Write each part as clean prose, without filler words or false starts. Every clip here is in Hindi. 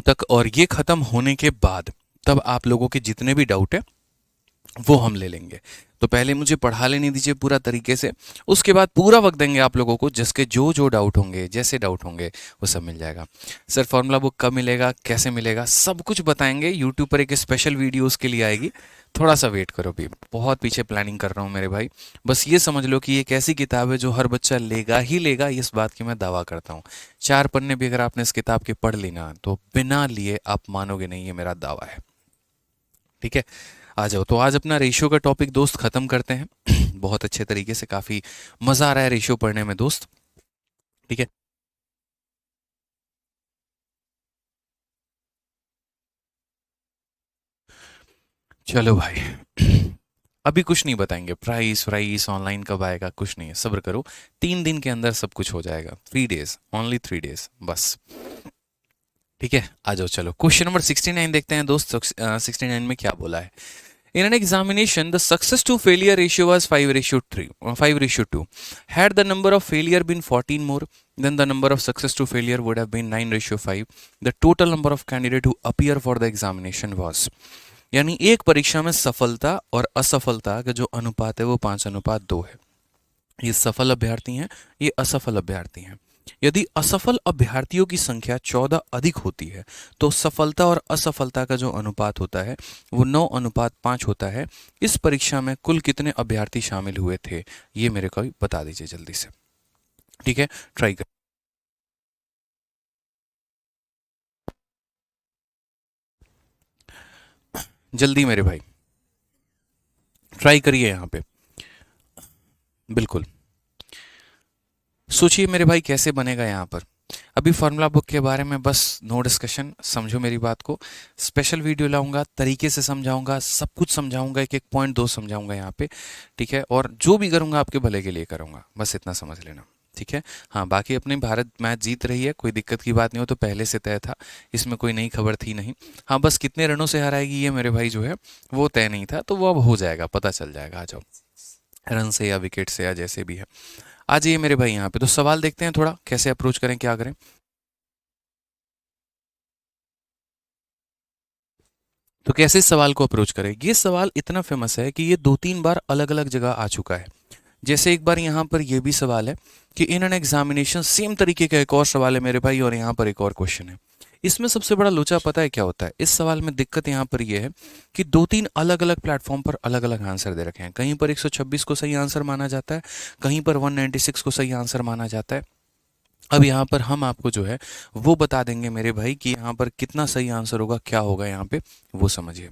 तक, और ये खत्म होने के बाद तब आप लोगों के जितने भी डाउट है वो हम ले लेंगे। तो पहले मुझे पढ़ा लेने दीजिए पूरा तरीके से, उसके बाद पूरा वक्त देंगे आप लोगों को, जिसके जो जो डाउट होंगे, जैसे डाउट होंगे, वो सब मिल जाएगा। सर फॉर्मूला बुक कब मिलेगा, कैसे मिलेगा, सब कुछ बताएंगे। यूट्यूब पर एक स्पेशल वीडियो उसके लिए आएगी, थोड़ा सा वेट करो। भी बहुत पीछे प्लानिंग कर रहा हूँ मेरे भाई। बस ये समझ लो कि ये एक ऐसी किताब है जो हर बच्चा लेगा ही लेगा, इस बात की मैं दावा करता हूँ। 4 पन्ने भी अगर आपने इस किताब के पढ़ ली ना, तो बिना लिए आप मानोगे नहीं, ये मेरा दावा है। ठीक है, आ जाओ। तो आज अपना रेशियो का टॉपिक दोस्त खत्म करते हैं बहुत अच्छे तरीके से, काफी मजा आ रहा है रेशियो पढ़ने में दोस्त। ठीक है, चलो भाई अभी कुछ नहीं बताएंगे, प्राइस प्राइस ऑनलाइन कब आएगा, कुछ नहीं है, सब्र करो। 3 दिन के अंदर सब कुछ हो जाएगा, 3 डेज, ओनली 3 डेज बस। ठीक है, आ जाओ। चलो क्वेश्चन नंबर 69 देखते हैं दोस्त। 69 में क्या बोला है। In an examination, the success to failure ratio was 5:3, 5:2. Had the number of failure been 14 more, then the number of success to failure would have been 9:5. The total number of candidate who appear for the examination was, यानी एक परीक्षा में सफलता और असफलता का जो अनुपात है वो 5:2 है। ये सफल अभ्यर्थी हैं, ये असफल अभ्यर्थी हैं। यदि असफल अभ्यर्थियों की संख्या 14 अधिक होती है, तो सफलता और असफलता का जो अनुपात होता है वो 9:5 होता है। इस परीक्षा में कुल कितने अभ्यर्थी शामिल हुए थे, ये मेरे को बता दीजिए जल्दी से। ठीक है, ट्राई कर, जल्दी मेरे भाई, ट्राई करिए यहाँ पे। बिल्कुल, सोचिए मेरे भाई कैसे बनेगा यहाँ पर। अभी फार्मूला बुक के बारे में बस नो डिस्कशन, समझो मेरी बात को। स्पेशल वीडियो लाऊंगा, तरीके से समझाऊंगा, सब कुछ समझाऊंगा, एक एक पॉइंट दो समझाऊंगा यहाँ पे। ठीक है, और जो भी करूंगा आपके भले के लिए करूंगा, बस इतना समझ लेना। ठीक है, हाँ बाकी अपनी भारत मैच जीत रही है, कोई दिक्कत की बात नहीं हो, तो पहले से तय था, इसमें कोई नई खबर थी नहीं। हाँ बस कितने रनों से हराएगी ये मेरे भाई जो है वो तय नहीं था, तो वो अब हो जाएगा, पता चल जाएगा। आ जाओ, रन से या विकेट से या जैसे भी है। आ जाइए मेरे भाई यहाँ पे, तो सवाल देखते हैं थोड़ा कैसे अप्रोच करें, क्या करें। तो कैसे इस सवाल को अप्रोच करें, ये सवाल इतना फेमस है कि ये 2-3 बार अलग अलग जगह आ चुका है। जैसे एक बार यहाँ पर ये भी सवाल है कि इन एन एग्जामिनेशन, सेम तरीके का एक और सवाल है मेरे भाई, और यहाँ पर एक और क्वेश्चन है। इसमें सबसे बड़ा लोचा पता है क्या होता है, इस सवाल में दिक्कत यहाँ पर ये है कि 2-3 अलग अलग प्लेटफॉर्म पर अलग अलग आंसर दे रखे हैं। कहीं पर 126 को सही आंसर माना जाता है, कहीं पर 196 को सही आंसर माना जाता है। अब यहाँ पर हम आपको जो है वो बता देंगे मेरे भाई कि यहाँ पर कितना सही आंसर होगा, क्या होगा यहाँ पे, वो समझिए।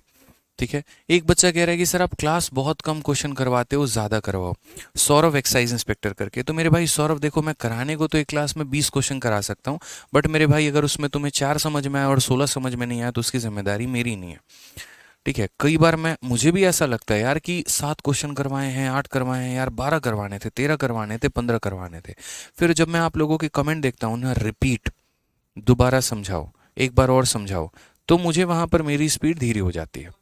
ठीक है, एक बच्चा कह रहा है कि सर आप क्लास बहुत कम क्वेश्चन करवाते हो, ज़्यादा करवाओ। सौरभ एक्साइज इंस्पेक्टर करके, तो मेरे भाई सौरभ देखो, मैं कराने को तो एक क्लास में 20 क्वेश्चन करा सकता हूँ, बट मेरे भाई अगर उसमें तुम्हें 4 समझ में आया और 16 समझ में नहीं आया, तो उसकी जिम्मेदारी मेरी नहीं है। ठीक है, कई बार मैं, मुझे भी ऐसा लगता है यार कि 7 क्वेश्चन करवाए हैं, 8 करवाए हैं यार, 12 करवाने थे, 13 करवाने थे, 15 करवाने थे। फिर जब मैं आप लोगों के कमेंट देखता हूँ ना, रिपीट, दोबारा समझाओ, एक बार और समझाओ, तो मुझे वहां पर मेरी स्पीड धीरे हो जाती है।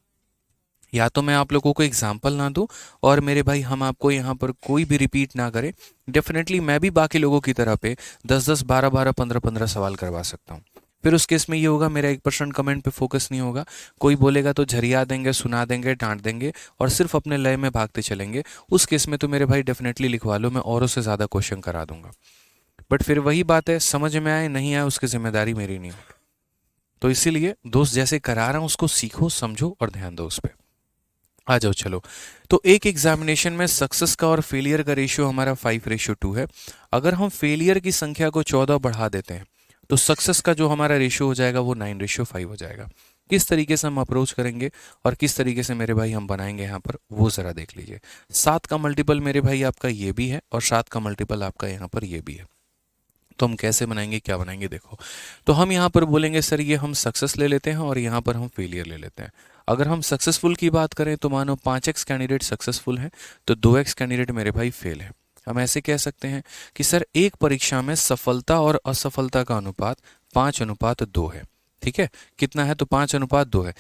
या तो मैं आप लोगों को एग्जाम्पल ना दूं, और मेरे भाई हम आपको यहाँ पर कोई भी रिपीट ना करें। डेफिनेटली मैं भी बाकी लोगों की तरह पे 10-10, 12-12, 15-15 सवाल करवा सकता हूँ। फिर उस केस में ये होगा, मेरा 1% कमेंट पे फोकस नहीं होगा। कोई बोलेगा तो झरिया देंगे, सुना देंगे, डांट देंगे, और सिर्फ अपने लय में भागते चलेंगे। उस केस में तो मेरे भाई डेफिनेटली लिखवा लो, मैं औरों से ज़्यादा क्वेश्चन करा दूंगा। बट फिर वही बात है, समझ में आए नहीं आए उसकी जिम्मेदारी मेरी नहीं है। तो इसीलिए दोस्त जैसे करा रहा हूं उसको सीखो, समझो और ध्यान दो उस पर। आ जाओ चलो। तो एक एग्जामिनेशन में सक्सेस का और फेलियर का रेशियो हमारा 5:2 है। अगर हम फेलियर की संख्या को 14 बढ़ा देते हैं, तो सक्सेस का जो हमारा रेशियो हो जाएगा वो 9:5 हो जाएगा। किस तरीके से हम अप्रोच करेंगे और किस तरीके से मेरे भाई हम बनाएंगे यहाँ पर, वो ज़रा देख लीजिए। 7 का मल्टीपल मेरे भाई आपका ये भी है, और 7 का मल्टीपल आपका यहाँ पर ये भी है। तो हम कैसे बनाएंगे, क्या बनाएंगे, देखो। तो हम यहाँ पर बोलेंगे सर ये हम सक्सेस ले लेते हैं और यहाँ पर हम फेलियर ले लेते हैं। अगर हम सक्सेसफुल की बात करें तो मानो 5x कैंडिडेट सक्सेसफुल हैं, तो 2x कैंडिडेट मेरे भाई फेल है। हम ऐसे कह सकते हैं कि सर एक परीक्षा में सफलता और असफलता का अनुपात 5:2 है। ठीक है, कितना है, तो 5:2 है।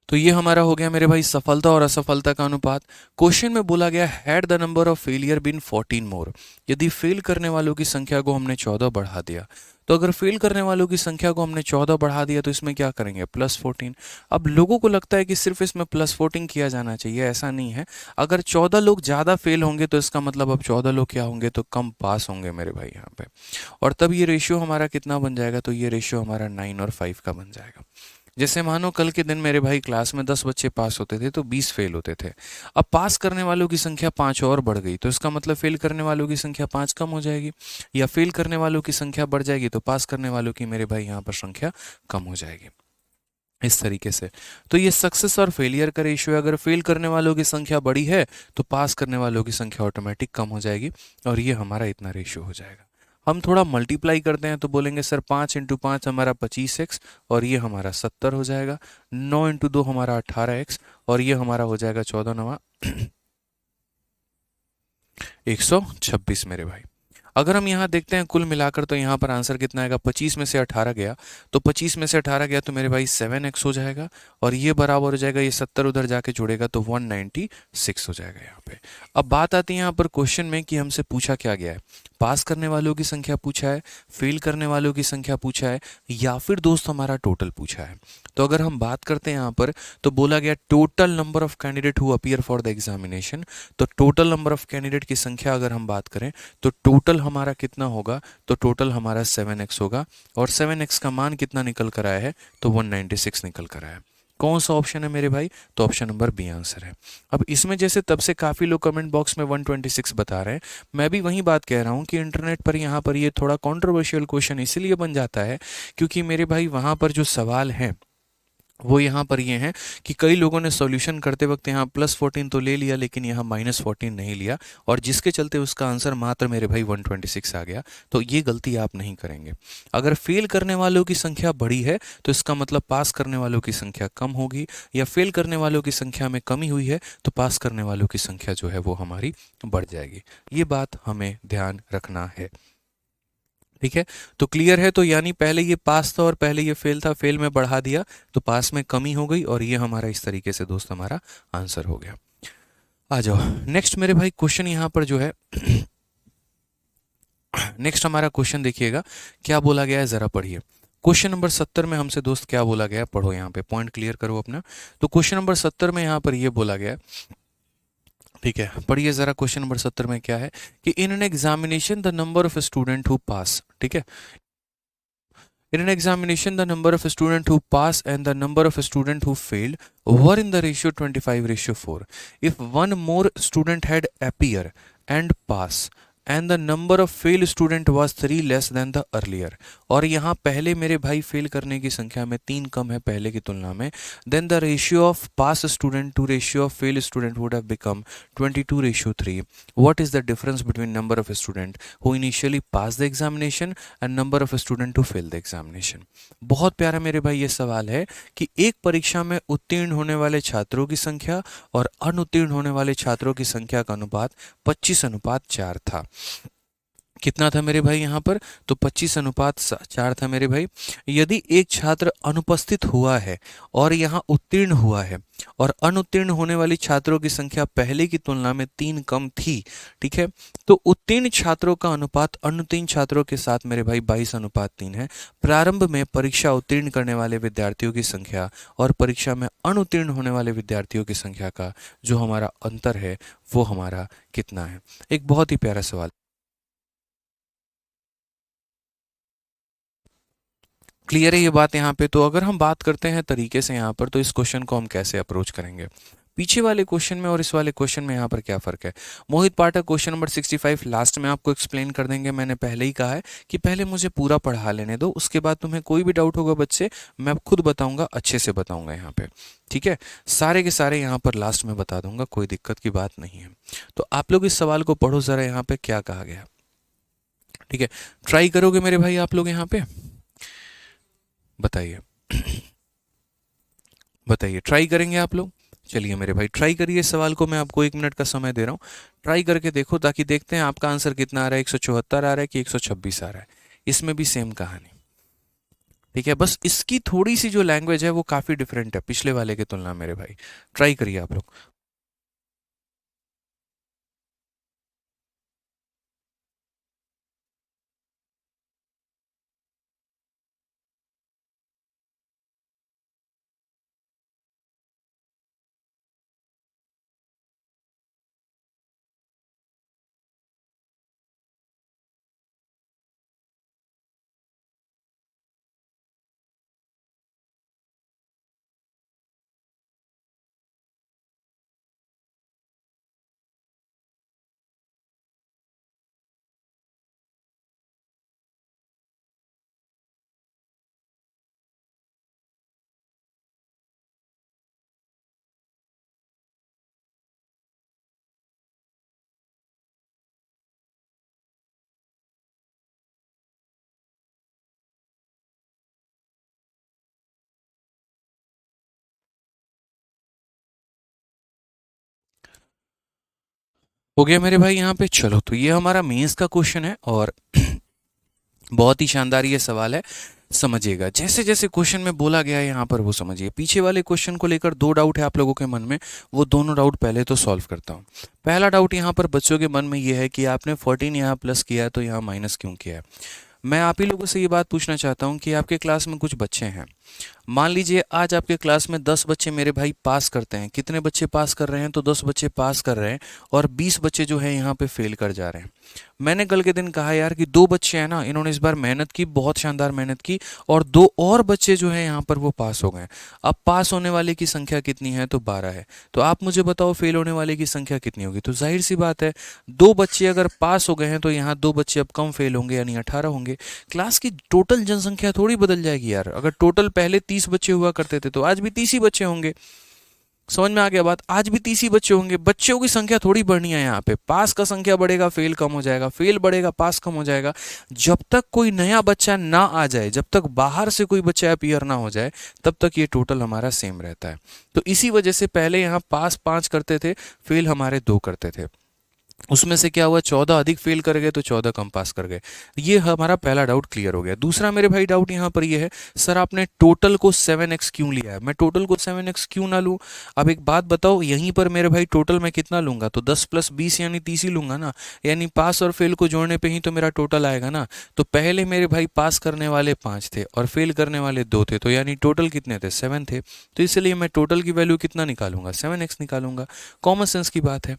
तो ये हमारा हो गया मेरे भाई सफलता और असफलता का अनुपात। क्वेश्चन में बोला गया had the number of failure been 14 more, यदि फेल करने वालों की संख्या को हमने 14 बढ़ा दिया। तो अगर फेल करने वालों की संख्या को हमने 14 बढ़ा दिया तो इसमें क्या करेंगे, +14। अब लोगों को लगता है कि सिर्फ इसमें +14 किया जाना चाहिए, ऐसा नहीं है। अगर 14 लोग ज़्यादा फेल होंगे तो इसका मतलब अब 14 लोग क्या होंगे, तो कम पास होंगे मेरे भाई यहाँ पे। और तब ये रेशियो हमारा कितना बन जाएगा, तो ये रेशियो हमारा 9 और 5 का बन जाएगा। जैसे मानो कल के दिन मेरे भाई क्लास में 10 बच्चे पास होते थे तो 20 फेल होते थे। अब पास करने वालों की संख्या 5 और बढ़ गई, तो इसका मतलब फेल करने वालों की संख्या 5 कम हो जाएगी, या फेल करने वालों की संख्या बढ़ जाएगी तो पास करने वालों की मेरे भाई यहाँ पर संख्या कम हो जाएगी, इस तरीके से। तो ये सक्सेस और फेलियर का रेशियो है। अगर फेल करने वालों की संख्या बड़ी है तो पास करने वालों की संख्या ऑटोमेटिक कम हो जाएगी, और ये हमारा इतना रेशियो हो जाएगा। हम थोड़ा मल्टीप्लाई करते हैं तो बोलेंगे सर 5 × 5 हमारा 25x, और ये हमारा 70 हो जाएगा। 9 × 2 हमारा 18x, और ये हमारा हो जाएगा 14 9 126 मेरे भाई। अगर हम यहाँ देखते हैं कुल मिलाकर तो यहाँ पर आंसर कितना आएगा, 25 में से 18 गया तो 25 में से 18 गया तो मेरे भाई 7x हो जाएगा, और ये बराबर हो जाएगा, ये 70 उधर जाके जुड़ेगा तो 196 हो जाएगा यहाँ पे। अब बात आती है यहाँ पर क्वेश्चन में कि हमसे पूछा क्या गया है, पास करने वालों की संख्या पूछा है, फेल करने वालों की संख्या पूछा है, या फिर दोस्त हमारा टोटल पूछा है। तो अगर हम बात करते हैं यहाँ पर तो बोला गया total number of candidate who appear for the examination. तो टोटल नंबर ऑफ कैंडिडेट की संख्या अगर हम बात करें तो टोटल हमारा कितना होगा, तो टोटल हमारा 7x होगा, और 7x का मान कितना निकल कर आया है, तो 196 निकल कर आया है। कौन सा ऑप्शन है मेरे भाई, तो ऑप्शन नंबर बी आंसर है। अब इसमें जैसे तब से काफ़ी लोग कमेंट बॉक्स में 126 बता रहे हैं, मैं भी वही बात कह रहा हूँ कि इंटरनेट पर यहाँ पर ये थोड़ा कंट्रोवर्शियल क्वेश्चन इसलिए बन जाता है क्योंकि मेरे भाई वहाँ पर जो सवाल हैं वो यहाँ पर ये हैं कि कई लोगों ने सॉल्यूशन करते वक्त यहाँ +14 तो ले लिया लेकिन यहाँ -14 नहीं लिया, और जिसके चलते उसका आंसर मात्र मेरे भाई 126 आ गया। तो ये गलती आप नहीं करेंगे। अगर फेल करने वालों की संख्या बड़ी है तो इसका मतलब पास करने वालों की संख्या कम होगी, या फेल करने वालों की संख्या में कमी हुई है तो पास करने वालों की संख्या जो है वो हमारी बढ़ जाएगी। ये बात हमें ध्यान रखना है, ठीक है। तो क्लियर है, तो यानी पहले ये पास था और पहले ये फेल था, फेल में बढ़ा दिया तो पास में कमी हो गई, और ये हमारा इस तरीके से दोस्त हमारा आंसर हो गया। आ जाओ नेक्स्ट मेरे भाई क्वेश्चन यहाँ पर जो है नेक्स्ट हमारा क्वेश्चन देखिएगा क्या बोला गया है, जरा पढ़िए। क्वेश्चन नंबर 70 में हमसे दोस्त क्या बोला गया है, पढ़ो यहाँ पे, पॉइंट क्लियर करो अपना। तो क्वेश्चन नंबर 70 में यहाँ पर ये बोला गया है, ठीक है, पढ़िए जरा। क्वेश्चन नंबर 70 में क्या है कि in an examination the number of student who पास, ठीक है, in an examination, the number of students who pass and the number of students who failed were in the ratio 25:4. If one more student had appear and pass and the number of fail student was 3 less than the earlier, और यहाँ पहले मेरे भाई फेल करने की संख्या में 3 कम है पहले की तुलना में, then the ratio of pass student to ratio of fail student would have become 22:3. What is the difference between number of student who initially passed the examination and number of student who failed the examination? बहुत प्यारा मेरे भाई ये सवाल है कि एक परीक्षा में उत्तीर्ण होने वाले छात्रों की संख्या और अनुत्तीर्ण होने वाले छात्रों की संख्या का अनुपात 25:4 था। कितना था मेरे भाई यहाँ पर, तो 25:4 था मेरे भाई। यदि एक छात्र अनुपस्थित हुआ है और यहाँ उत्तीर्ण हुआ है, और अनुत्तीर्ण होने वाली छात्रों की संख्या पहले की तुलना में 3 कम थी, ठीक है, तो उत्तीर्ण छात्रों का अनुपात अनुत्तीर्ण छात्रों के साथ मेरे भाई 22:3 है। प्रारंभ में परीक्षा उत्तीर्ण करने वाले विद्यार्थियों की संख्या और परीक्षा में अनुत्तीर्ण होने वाले विद्यार्थियों की संख्या का जो हमारा अंतर है वो हमारा कितना है। एक बहुत ही प्यारा सवाल, क्लियर है ये बात यहाँ पे। तो अगर हम बात करते हैं तरीके से यहाँ पर, तो इस क्वेश्चन को हम कैसे अप्रोच करेंगे, पीछे वाले क्वेश्चन में और इस वाले क्वेश्चन में यहाँ पर क्या फ़र्क है। मोहित पाठक क्वेश्चन नंबर 65 लास्ट में आपको एक्सप्लेन कर देंगे। मैंने पहले ही कहा है कि पहले मुझे पूरा पढ़ा लेने दो, उसके बाद तुम्हें कोई भी डाउट होगा बच्चे मैं खुद बताऊंगा, अच्छे से बताऊंगा यहाँ पे, ठीक है। सारे के सारे यहाँ पर लास्ट में बता दूंगा, कोई दिक्कत की बात नहीं है। तो आप लोग इस सवाल को पढ़ो ज़रा, यहाँ पे क्या कहा गया, ठीक है। ट्राई करोगे मेरे भाई आप लोग यहाँ पे, बताइए बताइए, ट्राई करेंगे आप लोग। चलिए मेरे भाई ट्राई करिए, इस सवाल को मैं आपको 1 मिनट का समय दे रहा हूँ, ट्राई करके देखो ताकि देखते हैं आपका आंसर कितना आ रहा है, 174 आ रहा है कि 126 आ रहा है। इसमें भी सेम कहानी, ठीक है, बस इसकी थोड़ी सी जो लैंग्वेज है वो काफ़ी डिफरेंट है पिछले वाले की तुलना में मेरे भाई। ट्राई करिए आप लोग। हो गया मेरे भाई यहाँ पे। चलो, तो ये हमारा मेंस का क्वेश्चन है और बहुत ही शानदार ये सवाल है। समझिएगा, जैसे जैसे क्वेश्चन में बोला गया है यहाँ पर वो समझिए। पीछे वाले क्वेश्चन को लेकर दो डाउट है आप लोगों के मन में, वो दोनों डाउट पहले तो सॉल्व करता हूँ। पहला डाउट यहाँ पर बच्चों के मन में ये है कि आपने 14 यहाँ प्लस किया है तो यहाँ माइनस क्यों किया है। मैं आप ही लोगों से ये बात पूछना चाहता हूँ कि आपके क्लास में कुछ बच्चे हैं, मान लीजिए आज आपके क्लास में 10 बच्चे मेरे भाई पास करते हैं। कितने बच्चे पास कर रहे हैं, तो 10 बच्चे पास कर रहे हैं और 20 बच्चे जो है यहाँ पे फेल कर जा रहे हैं। मैंने कल के दिन कहा यार कि दो बच्चे हैं ना, इन्होंने इस बार मेहनत की, बहुत शानदार मेहनत की, और दो और बच्चे जो है यहाँ पर वो पास हो गए। अब पास होने वाले की संख्या कितनी है, तो 12 है। तो आप मुझे बताओ फेल होने वाले की संख्या कितनी होगी। तो जाहिर सी बात है, दो बच्चे अगर पास हो गए हैं तो यहाँ दो बच्चे अब कम फेल होंगे, यानी 18 होंगे। क्लास की टोटल जनसंख्या थोड़ी बदल जाएगी यार। अगर टोटल पहले 30 बच्चे हुआ करते थे तो आज भी 30 ही बच्चे होंगे। समझ में आ गया बात, आज भी 30 ही बच्चे होंगे। बच्चों की संख्या थोड़ी बढ़नी है यहाँ पे। पास का संख्या बढ़ेगा, फेल कम हो जाएगा, फेल बढ़ेगा, पास कम हो जाएगा। जब तक कोई नया बच्चा ना आ जाए, जब तक बाहर से कोई बच्चा अपीयर ना हो जाए, तब तक ये टोटल हमारा सेम रहता है। तो इसी वजह से पहले यहाँ पास 5 करते थे, फेल हमारे 2 करते थे। उसमें से क्या हुआ, 14 अधिक फेल कर गए तो 14 कम पास कर गए। ये हमारा पहला डाउट क्लियर हो गया। दूसरा मेरे भाई डाउट यहाँ पर ये है, सर आपने टोटल को 7x क्यों लिया है। मैं टोटल को 7x क्यों ना लूँ। अब एक बात बताओ, यहीं पर मेरे भाई टोटल मैं कितना लूंगा, तो 10 + 20 यानी 30 ही लूंगा ना। यानी पास और फेल को जोड़ने पे ही तो मेरा टोटल आएगा ना। तो पहले मेरे भाई पास करने वाले 5 थे और फेल करने वाले 2 थे, तो यानी टोटल कितने थे, 7 थे। तो इसलिए मैं टोटल की वैल्यू कितना निकालूंगा, 7x निकालूंगा। कॉमन सेंस की बात है।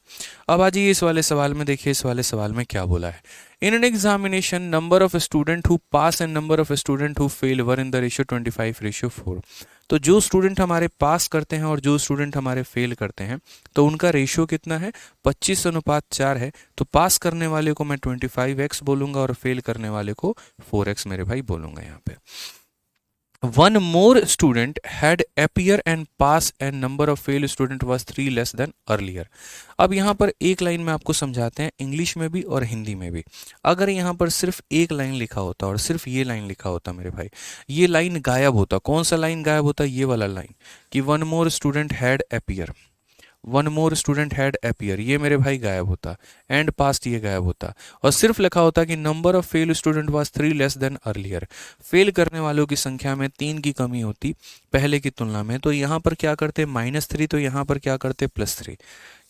अब आ जाइए इस वाले सवाल में, देखिए इस वाले सवाल में क्या बोला है। In an examination number of student who pass and number of student who fail were in the ratio 25:4। तो जो स्टूडेंट हमारे पास करते हैं और जो स्टूडेंट हमारे फेल करते हैं, तो उनका रेशियो कितना है, 25:4 है। तो पास करने वाले को मैं 25x बोलूंगा और फेल करने वाले को 4x मेरे भाई बोलूंगा यहाँ पे। One more student had appear and pass and number of fail student was 3 less than earlier। अब यहाँ पर एक लाइन में आपको समझाते हैं, इंग्लिश में भी और हिंदी में भी। अगर यहाँ पर सिर्फ एक लाइन लिखा होता और सिर्फ ये लाइन लिखा होता मेरे भाई, ये लाइन गायब होता। कौन सा लाइन गायब होता, ये वाला लाइन, कि one more student had appear, one more student had appear, ये मेरे भाई गायब होता। एंड पास्ट ये गायब होता और सिर्फ लिखा होता कि number of fail student was 3 less than earlier. Fail करने वालों की संख्या में 3 की कमी होती पहले की तुलना में। तो यहाँ पर क्या करते, -3, तो यहाँ पर क्या करते, +3,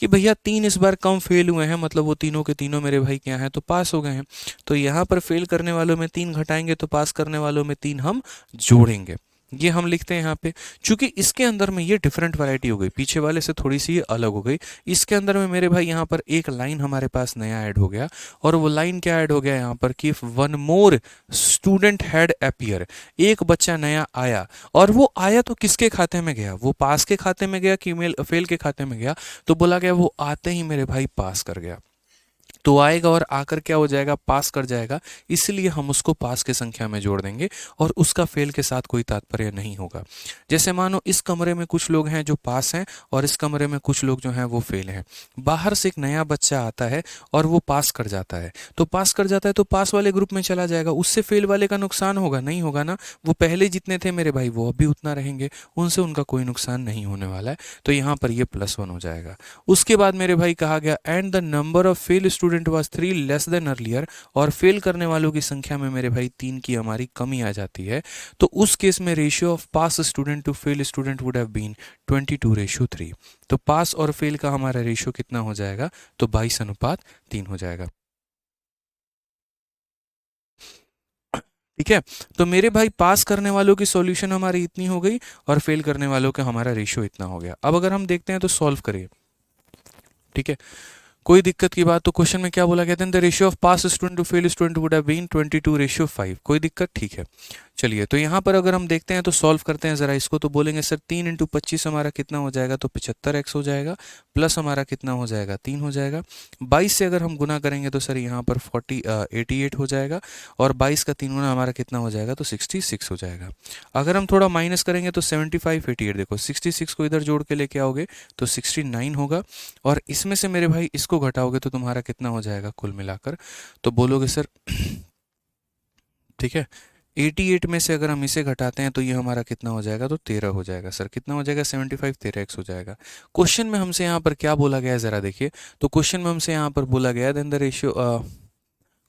कि भैया 3 इस बार कम फेल हुए हैं, मतलब वो तीनों के तीनों मेरे भाई क्या हैं, तो पास हो गए हैं। तो यहाँ पर फेल करने वालों में 3 घटाएंगे तो पास करने वालों में 3 हम जोड़ेंगे। ये हम लिखते हैं यहाँ पे। चूंकि इसके अंदर में ये डिफरेंट वैरायटी हो गई, पीछे वाले से थोड़ी सी ये अलग हो गई। इसके अंदर में मेरे भाई यहाँ पर एक लाइन हमारे पास नया ऐड हो गया, और वो लाइन क्या ऐड हो गया यहाँ पर, कि one more student had appear, एक बच्चा नया आया। और वो आया तो किसके खाते में गया, वो पास के खाते में गया कि फेल के खाते में गया। तो बोला गया वो आते ही मेरे भाई पास कर गया। तो आएगा और आकर क्या हो जाएगा, पास कर जाएगा। इसलिए हम उसको पास के संख्या में जोड़ देंगे और उसका फेल के साथ कोई तात्पर्य नहीं होगा। जैसे मानो इस कमरे में कुछ लोग हैं जो पास हैं और इस कमरे में कुछ लोग जो हैं वो फेल हैं। बाहर से एक नया बच्चा आता है और वो पास कर जाता है। तो पास कर जाता है तो पास वाले ग्रुप में चला जाएगा, उससे फेल वाले का नुकसान होगा, नहीं होगा ना। वो पहले जितने थे मेरे भाई वो अभी उतना रहेंगे, उनसे उनका कोई नुकसान नहीं होने वाला है। तो यहाँ पर ये +1 हो जाएगा। उसके बाद मेरे भाई कहा गया and the number of fail student student was 3 less than earlier, और फेल करने वालों की संख्या में मेरे भाई 3 की हमारी कमी आ जाती है, तो उस केस में ratio of pass student to fail student would have been 22:3। तो पास और फेल का हमारा रेशियो कितना हो जाएगा, तो 22:3 हो जाएगा। ठीक है, तो मेरे भाई पास करने वालों की सॉल्यूशन हमारी इतनी हो गई और फेल करने वालों का हमारा रेशियो इतना हो गया। अब अगर हम देखते हैं तो सॉल्व करिए। ठीक है, कोई दिक्कत की बात, तो क्वेश्चन में क्या बोला गया था, the ratio of pass student to fail student would have been 22:5। कोई दिक्कत, ठीक है। चलिए, तो यहाँ पर अगर हम देखते हैं तो सॉल्व करते हैं ज़रा इसको, तो बोलेंगे सर 3 × 25 हमारा कितना हो जाएगा, तो 75x हो जाएगा, प्लस हमारा कितना हो जाएगा, 3 हो जाएगा। 22 से अगर हम गुना करेंगे तो सर यहाँ पर 88 हो जाएगा, और 22 का 3 गुना हमारा कितना हो जाएगा, तो 66 हो जाएगा। अगर हम थोड़ा माइनस करेंगे तो 75 88, देखो 66 को इधर जोड़ के लेके आओगे तो 69 होगा, और इसमें से मेरे भाई इसको घटाओगे तो तुम्हारा कितना हो जाएगा कुल मिलाकर, तो बोलोगे सर ठीक है 88 में से अगर हम इसे घटाते हैं तो ये हमारा कितना हो जाएगा, तो 13 हो जाएगा। सर कितना हो जाएगा, 75 13x हो जाएगा। क्वेश्चन में हमसे यहाँ पर क्या बोला गया है ज़रा देखिए, तो क्वेश्चन में हमसे यहाँ पर बोला गया है देन द रेशियो,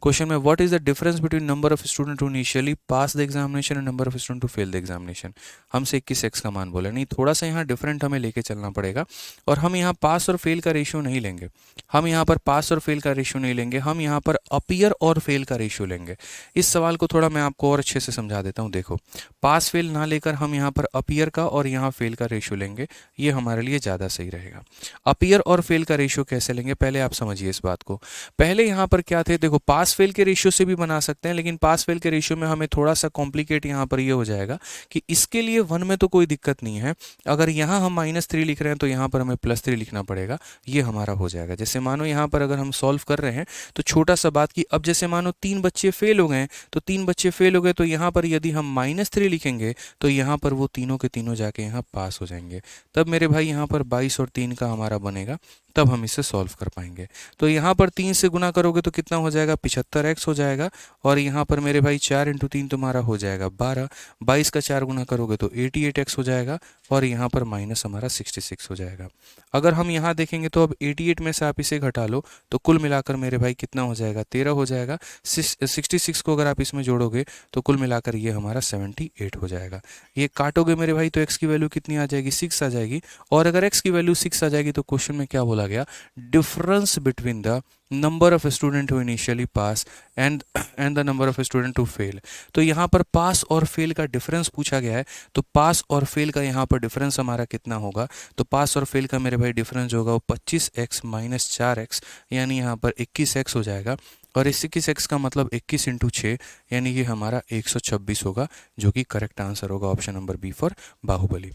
क्वेश्चन में what is the difference between number of student who initially pass the examination and number of student who fail the examination. हमसे 21x का मान बोला, नहीं थोड़ा सा यहाँ डिफरेंट हमें लेके चलना पड़ेगा, और हम यहाँ पास और फेल का रेशियो नहीं लेंगे, हम यहाँ पर पास और फेल का रेशियो नहीं लेंगे, हम यहाँ पर अपीयर और फेल का रेशियो लेंगे। इस सवाल को थोड़ा मैं आपको और अच्छे से समझा देता हूँ। देखो, पास फेल ना लेकर हम यहाँ पर अपीयर का और यहाँ फेल का रेशियो लेंगे, ये हमारे लिए ज़्यादा सही रहेगा। अपीयर और फेल का रेशियो कैसे लेंगे, पहले आप समझिए इस बात को। पहले यहाँ पर क्या थे, देखो पास फेल के रेशियो से भी बना सकते हैं, लेकिन पास फेल के रेशियो में हमें थोड़ा सा कॉम्प्लिकेट यहाँ पर ये हो जाएगा कि इसके लिए 1 में तो कोई दिक्कत नहीं है, अगर यहाँ हम -3 लिख रहे हैं तो यहाँ पर हमें +3 लिखना पड़ेगा, ये हमारा हो जाएगा। जैसे मानो यहाँ पर अगर हम सॉल्व कर रहे हैं तो छोटा सा बात की, अब जैसे मानो 3 बच्चे फेल हो गए, तो 3 बच्चे फेल हो गए, तो यहाँ पर यदि हम -3 लिखेंगे तो यहाँ पर वो तीनों के तीनों जाके यहाँ पास हो जाएंगे। तब मेरे भाई यहाँ पर 22 और 3 का हमारा बनेगा, तब हम इसे सॉल्व कर पाएंगे। तो यहाँ पर 3 से गुना करोगे तो कितना हो जाएगा, 75x हो जाएगा, और यहाँ पर मेरे भाई 4 × 3 तुम्हारा हो जाएगा 12, 22 का 4 गुना करोगे तो 88x हो जाएगा, और यहाँ पर माइनस हमारा 66 हो जाएगा। अगर हम यहाँ देखेंगे तो अब 88 में से आप इसे घटा लो तो कुल मिलाकर मेरे भाई कितना हो जाएगा, 13 हो जाएगा। 66 को अगर आप इसमें जोड़ोगे तो कुल मिलाकर ये हमारा 78 हो जाएगा। ये काटोगे मेरे भाई तो x की वैल्यू कितनी आ जाएगी, 6 आ जाएगी, और अगर x की वैल्यू 6 आ जाएगी तो क्वेश्चन में क्या बोला गया, difference between the number of student who initially pass and the number of student who fail. तो यहाँ पर पास और फेल का डिफरेंस पूछा गया है, तो पास और फेल का यहाँ पर डिफरेंस हमारा कितना होगा, तो पास और फेल का मेरे भाई डिफरेंस होगा वो 25x - 4x, यानी यहाँ पर 21x हो जाएगा, और इस 21x का मतलब 21 × 6, यानी कि हमारा 126 होगा, जो कि करेक्ट आंसर होगा option number B for Baahubali.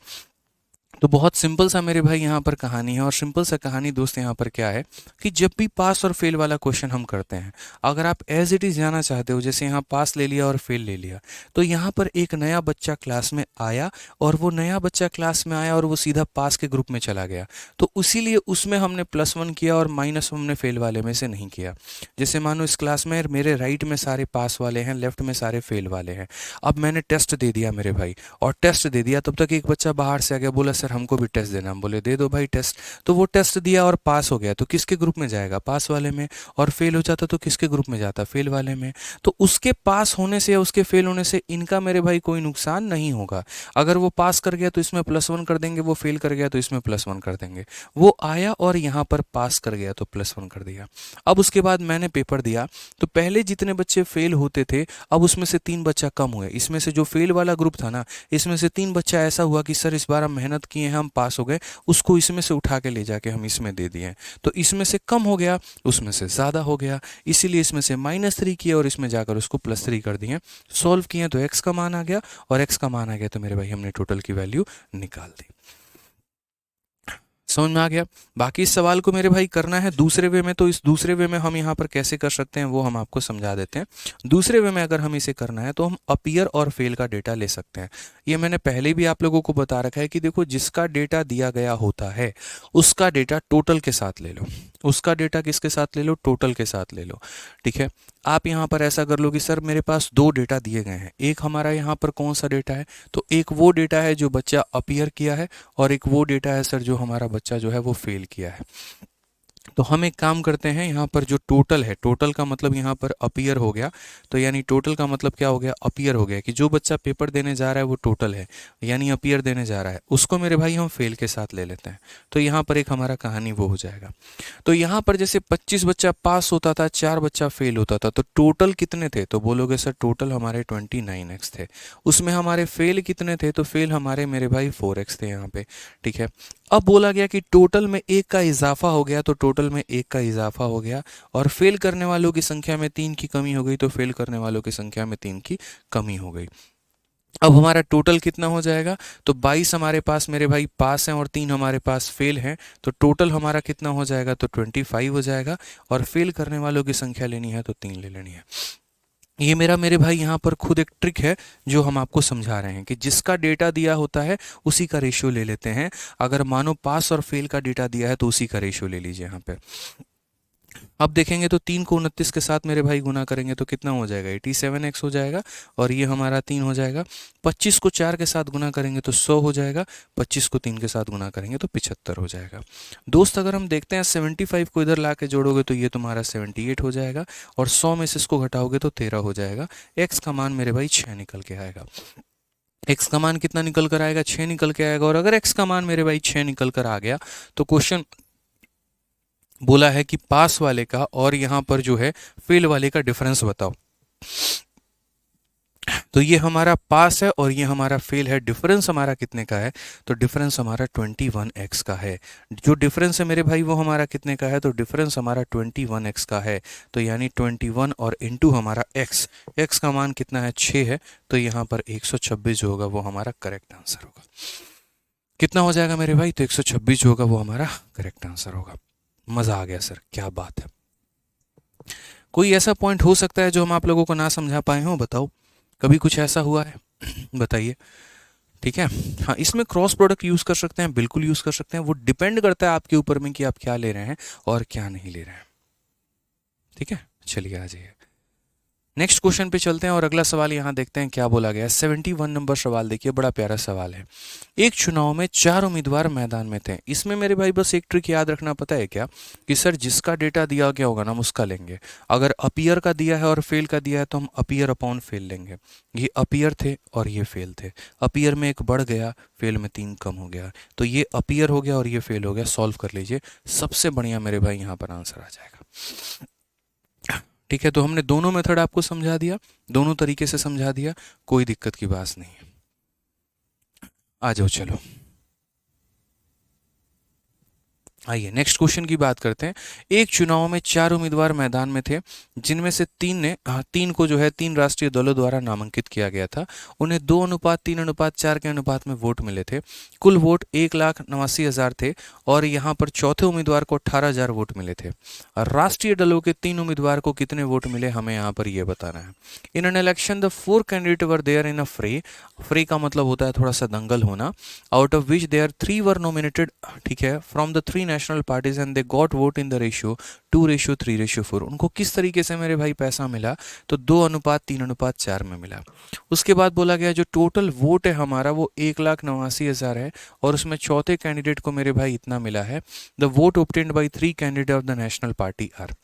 तो बहुत सिंपल सा मेरे भाई यहाँ पर कहानी है, और सिंपल सा कहानी दोस्त यहाँ पर क्या है कि जब भी पास और फेल वाला क्वेश्चन हम करते हैं, अगर आप एज इट इज़ जाना चाहते हो, जैसे यहाँ पास ले लिया और फेल ले लिया, तो यहाँ पर एक नया बच्चा क्लास में आया, और वो नया बच्चा क्लास में आया और वो सीधा पास के ग्रुप में चला गया, तो इसीलिए उसमें हमने +1 किया और माइनस हमने फेल वाले में से नहीं किया। जैसे मानो इस क्लास में मेरे राइट में सारे पास वाले हैं, लेफ्ट में सारे फेल वाले हैं। अब मैंने टेस्ट दे दिया मेरे भाई, और टेस्ट दे दिया, तब तक एक बच्चा बाहर से आ गया, बोला सर हमको भी टेस्ट देना। हम बोले दे दो भाई टेस्ट, तो वो टेस्ट दिया और पास हो गया, तो किसके ग्रुप में जाएगा, पास वाले में, और फेल हो जाता तो किसके ग्रुप में जाता, फेल वाले में। तो उसके पास होने से या उसके फेल होने से इनका मेरे भाई कोई नुकसान नहीं होगा। अगर वो पास कर गया तो इसमें +1 कर देंगे, वो फेल कर गया तो इसमें +1 कर देंगे। वो आया और यहाँ पर पास कर गया तो +1 कर दिया। अब उसके बाद मैंने पेपर दिया, तो पहले जितने बच्चे फेल होते थे, अब उसमें से 3 बच्चा कम हुए। इसमें से जो फेल वाला ग्रुप था ना, इसमें से 3 बच्चा ऐसा हुआ कि सर इस बार हम मेहनत किए हैं, हम पास हो गए, उसको इसमें से उठा के ले जाके हम इसमें दे दिए। तो इसमें से कम हो गया, उसमें से ज़्यादा हो गया, इसीलिए इसमें से -3 किया और इसमें जाकर उसको +3 कर दिए। सॉल्व किए तो x का मान आ गया, और x का मान आ गया तो मेरे भाई हमने टोटल की वैल्यू निकाल दी। समझ में आ गया। बाकी इस सवाल को मेरे भाई करना है दूसरे वे में, तो इस दूसरे वे में हम यहाँ पर कैसे कर सकते हैं वो हम आपको समझा देते हैं। दूसरे वे में अगर हम इसे करना है तो हम अपीयर और फेल का डेटा ले सकते हैं। ये मैंने पहले भी आप लोगों को बता रखा है कि देखो जिसका डेटा दिया गया होता है उसका डेटा टोटल के साथ ले लो, उसका डेटा किसके साथ ले लो, टोटल के साथ ले लो। ठीक है, आप यहाँ पर ऐसा कर लो कि सर मेरे पास 2 डेटा दिए गए हैं, एक हमारा यहाँ पर कौन सा डेटा है, तो एक वो डेटा है जो बच्चा अपीयर किया है, और एक वो डेटा है सर जो हमारा बच्चा जो है वो फेल किया है। तो हम एक काम करते हैं, यहाँ पर जो टोटल है, टोटल का मतलब यहाँ पर अपीयर हो गया, तो यानी टोटल का मतलब क्या हो गया, अपीयर हो गया, कि जो बच्चा पेपर देने जा रहा है वो टोटल है, यानी अपीयर देने जा रहा है, उसको मेरे भाई हम फेल के साथ ले लेते हैं। तो यहाँ पर एक हमारा कहानी वो हो जाएगा। तो यहाँ पर जैसे 25 बच्चा पास होता था, 4 बच्चा फेल होता था, तो टोटल कितने थे, तो बोलोगे सर टोटल हमारे 29x थे। उसमें हमारे फेल कितने थे, तो फेल हमारे मेरे भाई 4x थे यहाँ पे। ठीक है, अब बोला गया कि टोटल में एक का इजाफा हो गया, तो टोटल में एक का इजाफा हो गया, और फेल करने वालों की संख्या में 3 की कमी हो गई, तो फेल करने वालों की संख्या में 3 की कमी हो गई। अब हमारा टोटल कितना हो जाएगा, तो 22 हमारे पास मेरे भाई पास हैं और 3 हमारे पास फेल हैं, तो टोटल हमारा कितना हो जाएगा, तो 25 हो जाएगा, और फेल करने वालों की संख्या लेनी है तो 3 ले लेनी है। ये मेरे भाई यहाँ पर खुद एक ट्रिक है जो हम आपको समझा रहे हैं, कि जिसका डेटा दिया होता है उसी का रेशियो ले लेते हैं। अगर मानो पास और फेल का डेटा दिया है तो उसी का रेशियो ले लीजिए यहाँ पे। अब देखेंगे तो 3 को 29 के साथ मेरे भाई गुना करेंगे तो कितना हो जाएगा, 87x हो जाएगा, और ये हमारा 3 हो जाएगा। 25 को 4 के साथ गुना करेंगे तो 100 हो जाएगा, 25 को 3 के साथ गुना करेंगे तो 75 हो जाएगा। दोस्त अगर हम देखते हैं 75 को इधर ला के जोड़ोगे तो ये तुम्हारा 78 हो जाएगा, और 100 में से इसको घटाओगे तो 13 हो जाएगा। एक्स का मान मेरे भाई 6 निकल के आएगा। एक्स का मान कितना निकल कर आएगा, 6 निकल के आएगा। और अगर एक्स का मान मेरे भाई 6 निकल कर आ गया तो क्वेश्चन बोला है कि पास वाले का और यहाँ पर जो है फेल वाले का डिफरेंस बताओ। तो ये हमारा पास है और ये हमारा फेल है, डिफरेंस हमारा कितने का है, तो डिफरेंस हमारा 21x का है। जो डिफरेंस है मेरे भाई वो हमारा कितने का है, तो डिफरेंस हमारा 21x का है। तो यानी 21 और इंटू हमारा x का मान कितना है, 6 है, तो यहाँ पर 126 जो होगा वो हमारा करेक्ट आंसर होगा। कितना हो जाएगा मेरे भाई, तो 126 जो होगा वो हमारा करेक्ट आंसर होगा। मज़ा आ गया सर, क्या बात है। कोई ऐसा पॉइंट हो सकता है जो हम आप लोगों को ना समझा पाए हों, बताओ, कभी कुछ ऐसा हुआ है बताइए। ठीक है, हाँ, इसमें क्रॉस प्रोडक्ट यूज़ कर सकते हैं, बिल्कुल यूज़ कर सकते हैं, वो डिपेंड करता है आपके ऊपर में कि आप क्या ले रहे हैं और क्या नहीं ले रहे हैं। ठीक है, चलिए आ जाइए नेक्स्ट क्वेश्चन पे चलते हैं और अगला सवाल यहाँ देखते हैं क्या बोला गया है। 71 नंबर सवाल देखिए, बड़ा प्यारा सवाल है। एक चुनाव में 4 उम्मीदवार मैदान में थे। इसमें मेरे भाई बस एक ट्रिक याद रखना, पता है क्या, कि सर जिसका डेटा दिया गया होगा ना हम उसका लेंगे। अगर अपीयर का दिया है और फेल का दिया है तो हम अपीयर अपॉन फेल लेंगे। ये अपीयर थे और ये फेल थे, अपीयर में एक बढ़ गया, फेल में 3 कम हो गया, तो ये अपीयर हो गया और ये फेल हो गया। सॉल्व कर लीजिए, सबसे बढ़िया मेरे भाई यहाँ पर आंसर आ जाएगा। ठीक है, तो हमने दोनों मेथड आपको समझा दिया, दोनों तरीके से समझा दिया, कोई दिक्कत की बात नहीं है। आ जाओ चलो, आइए नेक्स्ट क्वेश्चन की बात करते हैं। एक चुनाव में 4 उम्मीदवार मैदान में थे, जिनमें से 3 को जो है 3 राष्ट्रीय दलों द्वारा नामांकित किया गया था। उन्हें 2:3:4 के अनुपात में वोट मिले थे। कुल वोट 1,89,000 थे और यहाँ पर चौथे उम्मीदवार को 18,000 वोट मिले थे। राष्ट्रीय दलों के 3 उम्मीदवार को कितने वोट मिले, हमें यहाँ पर ये बताना है। In an election the 4 candidate were there in a fray का मतलब होता है थोड़ा सा दंगल होना। Out of which there 3 were nominated, ठीक है, from the 3 national parties and they got vote in the ratio 2:3:4। उनको किस तरीके से मेरे भाई पैसा मिला, तो 2:3:4 में मिला। उसके बाद बोला गया जो टोटल वोट है हमारा वो 1,89,000 है और उसमें चौथे कैंडिडेट को मेरे भाई इतना मिला है। The vote obtained by 3 candidate of the national party are,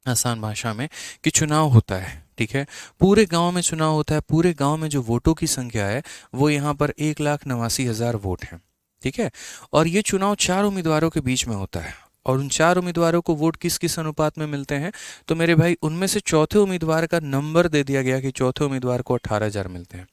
आसान भाषा में कि चुनाव होता है, ठीक है, पूरे गांव में चुनाव होता है, पूरे गांव में जो वोटों की संख्या है वो यहाँ पर 1,89,000 वोट है। ठीक है, और ये चुनाव 4 उम्मीदवारों के बीच में होता है और उन 4 उम्मीदवारों को वोट किस किस अनुपात में मिलते हैं, तो मेरे भाई उनमें से चौथे उम्मीदवार का नंबर दे दिया गया कि चौथे उम्मीदवार को 18,000 मिलते हैं।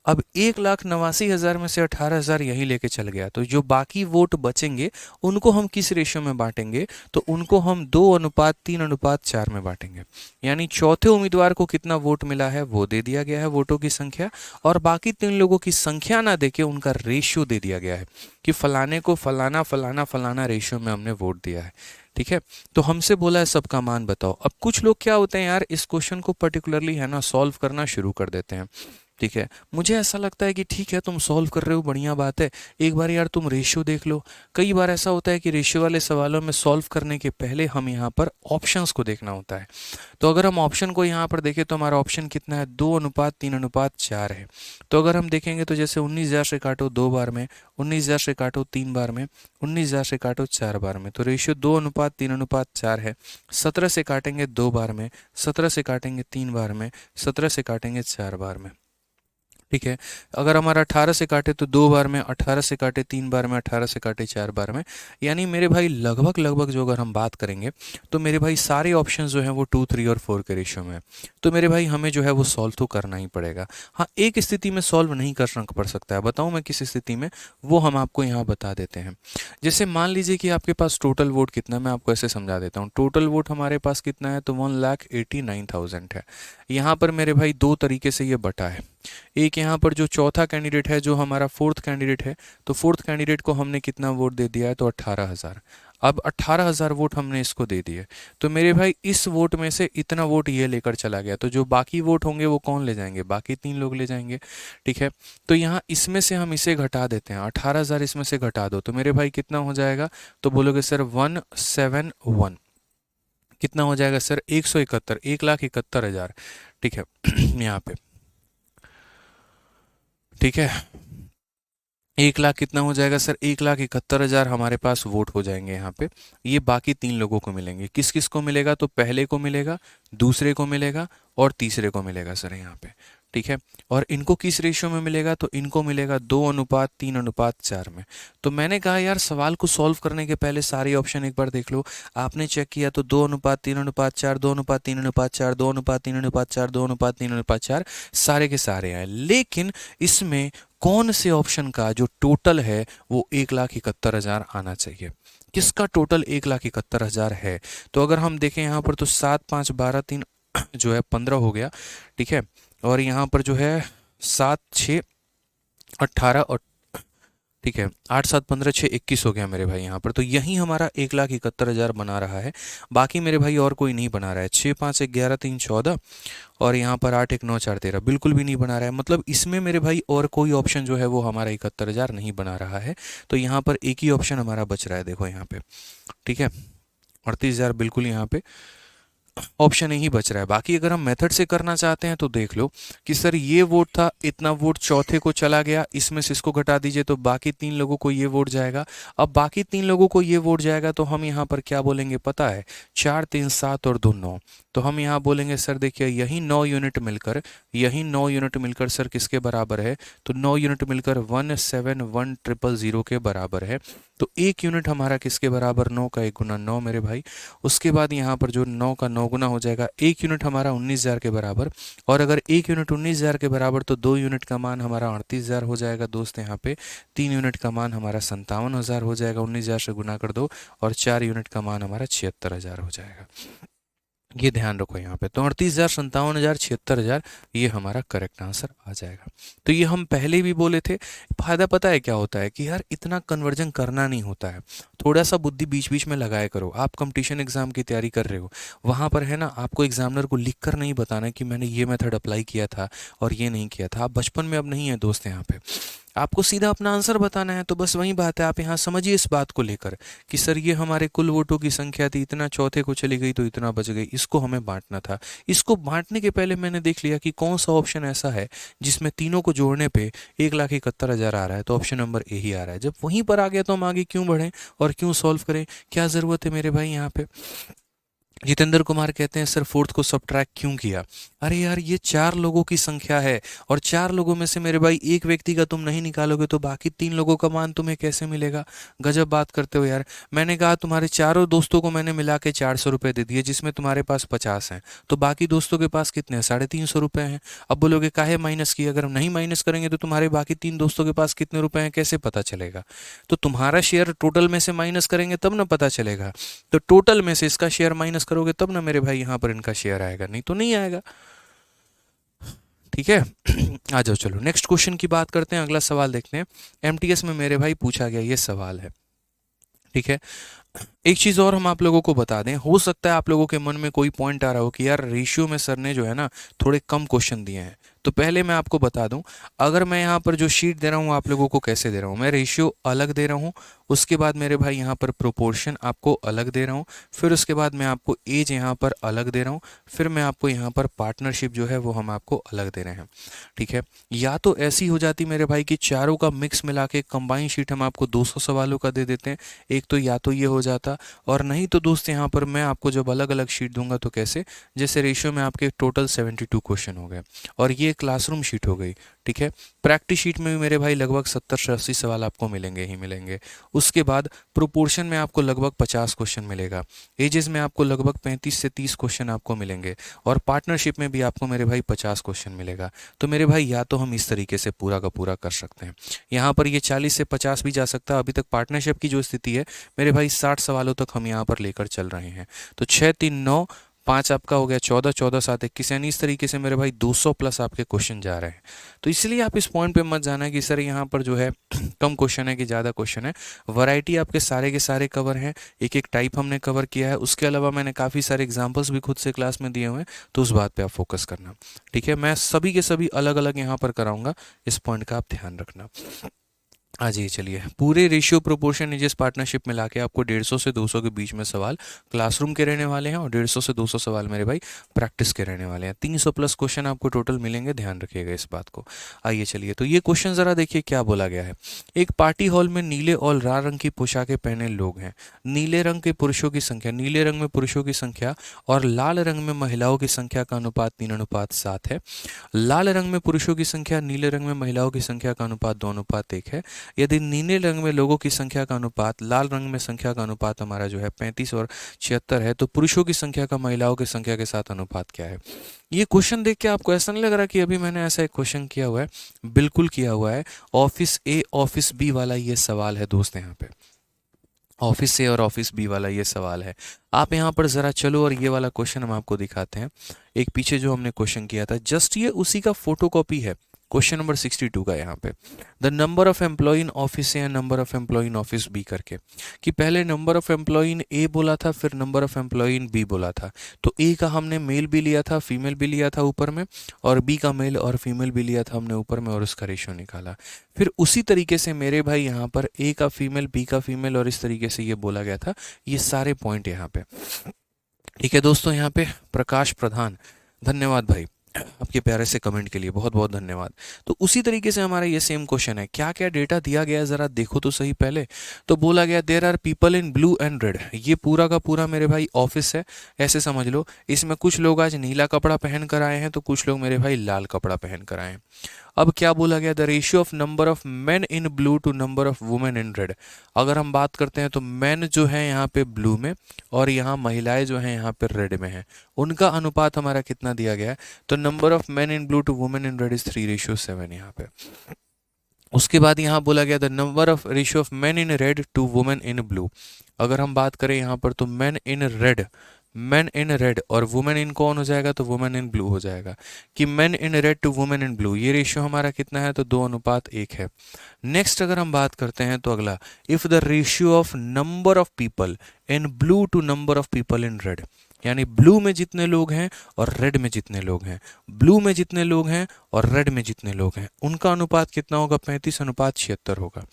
अब 1,89,000 में से 18,000 यहीं लेके चल गया, तो जो बाकी वोट बचेंगे उनको हम किस रेशियो में बांटेंगे, तो उनको हम 2:3:4 में बांटेंगे। यानी चौथे उम्मीदवार को कितना वोट मिला है वो दे दिया गया है, वोटों की संख्या, और बाकी 3 लोगों की संख्या ना देके उनका रेशियो दे दिया गया है कि फलाने को फलाना फलाना फलाना रेशियो में हमने वोट दिया है। ठीक है, तो हमसे बोला है सबका मान बताओ। अब कुछ लोग क्या होते हैं यार, इस क्वेश्चन को पर्टिकुलरली है ना सॉल्व करना शुरू कर देते हैं। ठीक है, मुझे ऐसा लगता है कि ठीक है तुम सॉल्व कर रहे हो, बढ़िया बात है, एक बार यार तुम रेशियो देख लो। कई बार ऐसा होता है कि रेशियो वाले सवालों में सॉल्व करने के पहले हम यहाँ पर ऑप्शंस को देखना होता है। तो अगर हम ऑप्शन को यहाँ पर देखें तो हमारा ऑप्शन कितना है, 2:3:4 है। तो अगर हम देखेंगे तो जैसे 19,000 से काटो 2 बार में, 19,000 से काटो 3 बार में, 19,000 से काटो 4 बार में, तो रेशियो 2:3:4 है। 17 से काटेंगे 2 बार में, 17 से काटेंगे 3 बार में, 17 से काटेंगे 4 बार में। ठीक है, अगर हमारा 18 से काटे तो 2 बार में, 18 से काटे 3 बार में, 18 से काटे 4 बार में। यानी मेरे भाई लगभग लगभग जो अगर हम बात करेंगे तो मेरे भाई सारे ऑप्शन जो हैं वो 2, 3 और 4 के रेशियो में है। तो मेरे भाई हमें जो है वो सॉल्व तो करना ही पड़ेगा। हाँ, एक स्थिति में सॉल्व नहीं करना पड़ सकता है, बताऊँ मैं किस स्थिति में, वो हम आपको यहाँ बता देते हैं। जैसे मान लीजिए कि आपके पास टोटल वोट कितना है, मैं आपको ऐसे समझा देता हूँ। टोटल वोट हमारे पास कितना है, तो 1,89,000 है। यहाँ पर मेरे भाई दो तरीके से ये बटा है। एक यहाँ पर जो चौथा कैंडिडेट है, जो हमारा फोर्थ कैंडिडेट है, तो फोर्थ कैंडिडेट को हमने कितना वोट दे दिया है, तो 18,000। अब 18,000 वोट हमने इसको दे दिए, तो मेरे भाई इस वोट में से इतना वोट ये लेकर चला गया, तो जो बाकी वोट होंगे वो कौन ले जाएंगे, बाकी 3 लोग ले जाएंगे। ठीक है, तो यहाँ इसमें से हम इसे घटा देते हैं, 18,000 इसमें से घटा दो, तो मेरे भाई कितना हो जाएगा, तो बोलोगे सर 171। कितना हो जाएगा सर, 171, 1,71,000। ठीक है यहाँ पे, ठीक है, 1 लाख कितना हो जाएगा सर, 1,71,000 हमारे पास वोट हो जाएंगे यहाँ पे। ये बाकी 3 लोगों को मिलेंगे, किस किस को मिलेगा, तो पहले को मिलेगा, दूसरे को मिलेगा और तीसरे को मिलेगा सर यहाँ पे। ठीक है, और इनको किस रेशियो में मिलेगा, तो इनको मिलेगा 2:3:4 में। तो मैंने कहा यार सवाल को सॉल्व करने के पहले सारे ऑप्शन एक बार देख लो। आपने चेक किया तो 2:3:4, 2:3:4, 2:3:4, 2:3:4 सारे के सारे हैं, लेकिन इसमें कौन से ऑप्शन का जो टोटल है वो 1,71,000 आना चाहिए। किसका टोटल 1,71,000 है, तो अगर हम देखें यहाँ पर तो 7, 5, 12, 3 जो है 15 हो गया। ठीक है, और यहाँ पर जो है 7, 6, 18 और ठीक है 8, 7, 15, 6, 21 हो गया मेरे भाई यहाँ पर। तो यही हमारा 1,71,000 बना रहा है। बाकी मेरे भाई और कोई नहीं बना रहा है। 6, 5, 11, 3, 14 और यहाँ पर 8, 1, 9, 4, 13 बिल्कुल भी नहीं बना रहा है। मतलब इसमें मेरे भाई और कोई ऑप्शन जो है वो हमारा 71,000 नहीं बना रहा है। तो यहाँ पर एक ही ऑप्शन हमारा बच रहा है, देखो यहाँ पे। ठीक है, 38,000 बिल्कुल यहाँ पे ऑप्शन ही बच रहा है। बाकी अगर हम मेथड से करना चाहते हैं तो देख लो कि सर ये वोट था, इतना वोट चौथे को चला गया, इसमें से इसको घटा दीजिए तो बाकी 3 लोगों को ये वोट जाएगा। अब बाकी 3 लोगों को ये वोट जाएगा तो हम यहाँ पर क्या बोलेंगे पता है, 4, 3, 7 और 2, 9। तो हम यहाँ बोलेंगे सर देखिए यही 9 यूनिट मिलकर, यही 9 यूनिट मिलकर सर किसके बराबर है, तो 9 यूनिट मिलकर 171,000 के बराबर है। तो 1 यूनिट हमारा किसके बराबर, 9 का 1 गुना 9 मेरे भाई। उसके बाद यहाँ पर जो 9 का 9 गुना हो जाएगा, 1 यूनिट हमारा 19,000 के बराबर। और अगर 1 यूनिट 19,000 के बराबर तो 2 यूनिट का मान हमारा 38,000 हो जाएगा दोस्त यहाँ पे। 3 यूनिट का मान हमारा 57,000 हो जाएगा, 19,000 से गुना कर दो। और 4 यूनिट का मान हमारा 76,000 हो जाएगा। ये ध्यान रखो यहाँ पे, तो 38,000, 57,000, 76,000 ये हमारा करेक्ट आंसर आ जाएगा। तो ये हम पहले भी बोले थे। फायदा पता है क्या होता है कि यार इतना कन्वर्जन करना नहीं होता है, थोड़ा सा बुद्धि बीच बीच में लगाया करो। आप कंपटीशन एग्जाम की तैयारी कर रहे हो, वहाँ पर है ना आपको एग्जामिनर को लिख कर नहीं बताना कि मैंने ये मेथड अप्लाई किया था और ये नहीं किया था। आप बचपन में अब नहीं है दोस्त यहाँ पे, आपको सीधा अपना आंसर बताना है। तो बस वही बात है, आप यहाँ समझिए इस बात को लेकर कि सर ये हमारे कुल वोटों की संख्या थी, इतना चौथे को चली गई तो इतना बच गई, इसको हमें बांटना था। इसको बांटने के पहले मैंने देख लिया कि कौन सा ऑप्शन ऐसा है जिसमें तीनों को जोड़ने पे 1,71,000 आ रहा है, तो ऑप्शन नंबर ए ही आ रहा है। जब वहीं पर आ गया तो हम आगे क्यों बढ़ें और क्यों सॉल्व करें, क्या ज़रूरत है मेरे भाई यहाँ पे। जितेंद्र कुमार कहते हैं सर फोर्थ को सब्ट्रैक्ट क्यों किया। अरे यार ये 4 लोगों की संख्या है और 4 लोगों में से मेरे भाई एक व्यक्ति का तुम नहीं निकालोगे तो बाकी 3 लोगों का मान तुम्हें कैसे मिलेगा। गजब बात करते हो यार। मैंने कहा तुम्हारे चारों दोस्तों को मैंने मिला के 400 रुपये दे दिए, जिसमें तुम्हारे पास 50 हैं, तो बाकी दोस्तों के पास कितने हैं, 350 रुपये हैं। अब बोलोगे काहे माइनस किया, अगर हम नहीं माइनस करेंगे तो तुम्हारे बाकी 3 दोस्तों के पास कितने रुपए हैं कैसे पता चलेगा। तो तुम्हारा शेयर टोटल में से माइनस करेंगे तब ना पता चलेगा। तो टोटल में से इसका शेयर माइनस करोगे तब ना मेरे भाई यहाँ पर इनका शेयर आएगा, नहीं तो नहीं आएगा। ठीक है आ जाओ, चलो नेक्स्ट क्वेश्चन की बात करते हैं। अगला सवाल देखते हैं, एमटीएस में मेरे भाई पूछा गया ये सवाल है। ठीक है, एक चीज़ और हम आप लोगों को बता दें, हो सकता है आप लोगों के मन में कोई पॉइंट आ रहा हो कि यार रेशियो में सर ने जो है ना थोड़े कम क्वेश्चन दिए हैं, तो पहले मैं आपको बता दूं, अगर मैं यहाँ पर जो शीट दे रहा हूँ आप लोगों को कैसे दे रहा हूँ, मैं रेशियो अलग दे रहा हूँ, उसके बाद मेरे भाई यहाँ पर प्रोपोर्शन आपको अलग दे रहा हूँ, फिर उसके बाद मैं आपको एज यहाँ पर अलग दे रहा हूँ, फिर मैं आपको यहाँ पर पार्टनरशिप जो है वो हम आपको अलग दे रहे हैं। ठीक है, या तो ऐसी हो जाती मेरे भाई कि चारों का मिक्स मिला के कंबाइन शीट हम आपको 200 सवालों का दे देते हैं, एक तो या तो ये हो जाता, और नहीं तो दोस्त यहाँ पर मैं आपको जब अलग अलग शीट दूंगा तो कैसे, जैसे रेशियो में आपके टोटल 72 क्वेश्चन हो गए और ये क्लासरूम शीट हो गई। ठीक है, प्रैक्टिस शीट में भी मेरे भाई लगभग 70 से 80 सवाल आपको मिलेंगे ही मिलेंगे। उसके बाद प्रोपोर्शन में आपको लगभग 50 क्वेश्चन मिलेगा, एजेस में आपको लगभग 35 से 30 क्वेश्चन आपको मिलेंगे, और पार्टनरशिप में भी आपको मेरे भाई 50 क्वेश्चन मिलेगा। तो मेरे भाई या तो हम इस तरीके से पूरा का पूरा कर सकते हैं, यहाँ पर ये 40 से 50 भी जा सकता है। अभी तक पार्टनरशिप की जो स्थिति है मेरे भाई 60 सवालों तक हम यहाँ पर लेकर चल रहे हैं। तो 6 3 9 5 आपका हो गया 14, 14 7 21, यानी इस तरीके से मेरे भाई 200 प्लस आपके क्वेश्चन जा रहे हैं। तो इसलिए आप इस पॉइंट पे मत जाना कि सर यहाँ पर जो है कम क्वेश्चन है कि ज़्यादा क्वेश्चन है। वैरायटी आपके सारे के सारे कवर हैं, एक एक टाइप हमने कवर किया है। उसके अलावा मैंने काफ़ी सारे एग्जाम्पल्स भी खुद से क्लास में दिए हुए हैं, तो उस बात पर आप फोकस करना। ठीक है, मैं सभी के सभी अलग अलग यहाँ पर कराऊंगा, इस पॉइंट का आप ध्यान रखना। हाँ जी, चलिए, पूरे रेशियो प्रोपोर्शन एजेस पार्टनरशिप मिला के आपको 150 से 200 के बीच में सवाल क्लासरूम के रहने वाले हैं, और 150 से 200 सवाल मेरे भाई प्रैक्टिस के रहने वाले हैं। 300 प्लस क्वेश्चन आपको टोटल मिलेंगे, ध्यान रखिएगा इस बात को। आइए चलिए, तो ये क्वेश्चन ज़रा देखिए क्या बोला गया है। एक पार्टी हॉल में नीले और लाल रंग की पोशाकें पहने लोग हैं। नीले रंग के पुरुषों की संख्या, नीले रंग में पुरुषों की संख्या और लाल रंग में महिलाओं की संख्या का अनुपात 3:7 है। लाल रंग में पुरुषों की संख्या, नीले रंग में महिलाओं की संख्या का अनुपात 2:1 है। यदि नीले रंग में लोगों की संख्या का अनुपात लाल रंग में संख्या का अनुपात हमारा जो है 35 और 76 है, तो पुरुषों की संख्या का महिलाओं की संख्या के साथ अनुपात क्या है। ये क्वेश्चन देख के आपको ऐसा नहीं लग रहा कि अभी मैंने ऐसा एक क्वेश्चन किया हुआ है? बिल्कुल किया हुआ है। ऑफिस ए ऑफिस बी वाला ये सवाल है दोस्त, यहाँ पे ऑफिस ए और ऑफिस बी वाला ये सवाल है। आप यहाँ पर ज़रा चलो और ये वाला क्वेश्चन हम आपको दिखाते हैं। एक पीछे जो हमने क्वेश्चन किया था, जस्ट ये उसी का फोटोकॉपी है, क्वेश्चन नंबर 62 का। यहाँ पे the number of employ in office A and number of employ in office B करके, कि पहले number of employ in A बोला था, फिर number of employ in B बोला था। तो ए का हमने मेल भी लिया था, फीमेल भी लिया था ऊपर में, और बी का मेल और फीमेल भी लिया था हमने ऊपर में, और उसका रेशियो निकाला। फिर उसी तरीके से मेरे भाई यहाँ पर ए का फीमेल, बी का फीमेल, और इस तरीके से ये बोला गया था। ये सारे पॉइंट यहाँ पे, ठीक है दोस्तों। यहाँ पे प्रकाश प्रधान, धन्यवाद भाई आपके प्यारे से कमेंट के लिए, बहुत बहुत धन्यवाद। तो उसी तरीके से हमारा ये सेम क्वेश्चन है। क्या क्या डेटा दिया गया है ज़रा देखो तो सही पहले। तो बोला गया there are people in blue and red, ये पूरा का पूरा मेरे भाई ऑफिस है, ऐसे समझ लो। इसमें कुछ लोग आज नीला कपड़ा पहन कर आए हैं, तो कुछ लोग मेरे भाई लाल कपड़ा पहन कर आए हैं। अब क्या बोला गया, the ratio of number of men in blue to number of women in red. अगर हम बात करते हैं तो मैन जो है यहाँ पे ब्लू में, और यहाँ महिलाएं जो हैं यहाँ पे रेड में हैं, उनका अनुपात हमारा कितना दिया गया है। तो number of men in blue to women in red is 3:7 यहाँ पे। उसके बाद यहाँ बोला गया the number of ratio of men in red to women in blue. अगर हम बात करें यहाँ पर तो men in red, man in red, और वुमेन इन कौन हो जाएगा, तो वुमेन इन ब्लू हो जाएगा। कि man in red to women in blue, ये रेशियो हमारा कितना है, तो 2:1 है। नेक्स्ट अगर हम बात करते हैं तो अगला, if the ratio of number of people in blue to number of people in red, यानी ब्लू में जितने लोग हैं और रेड में जितने लोग हैं, ब्लू में जितने लोग हैं और रेड में जितने लोग हैं, उनका अनुपात कितना होगा, 35:76 होगा।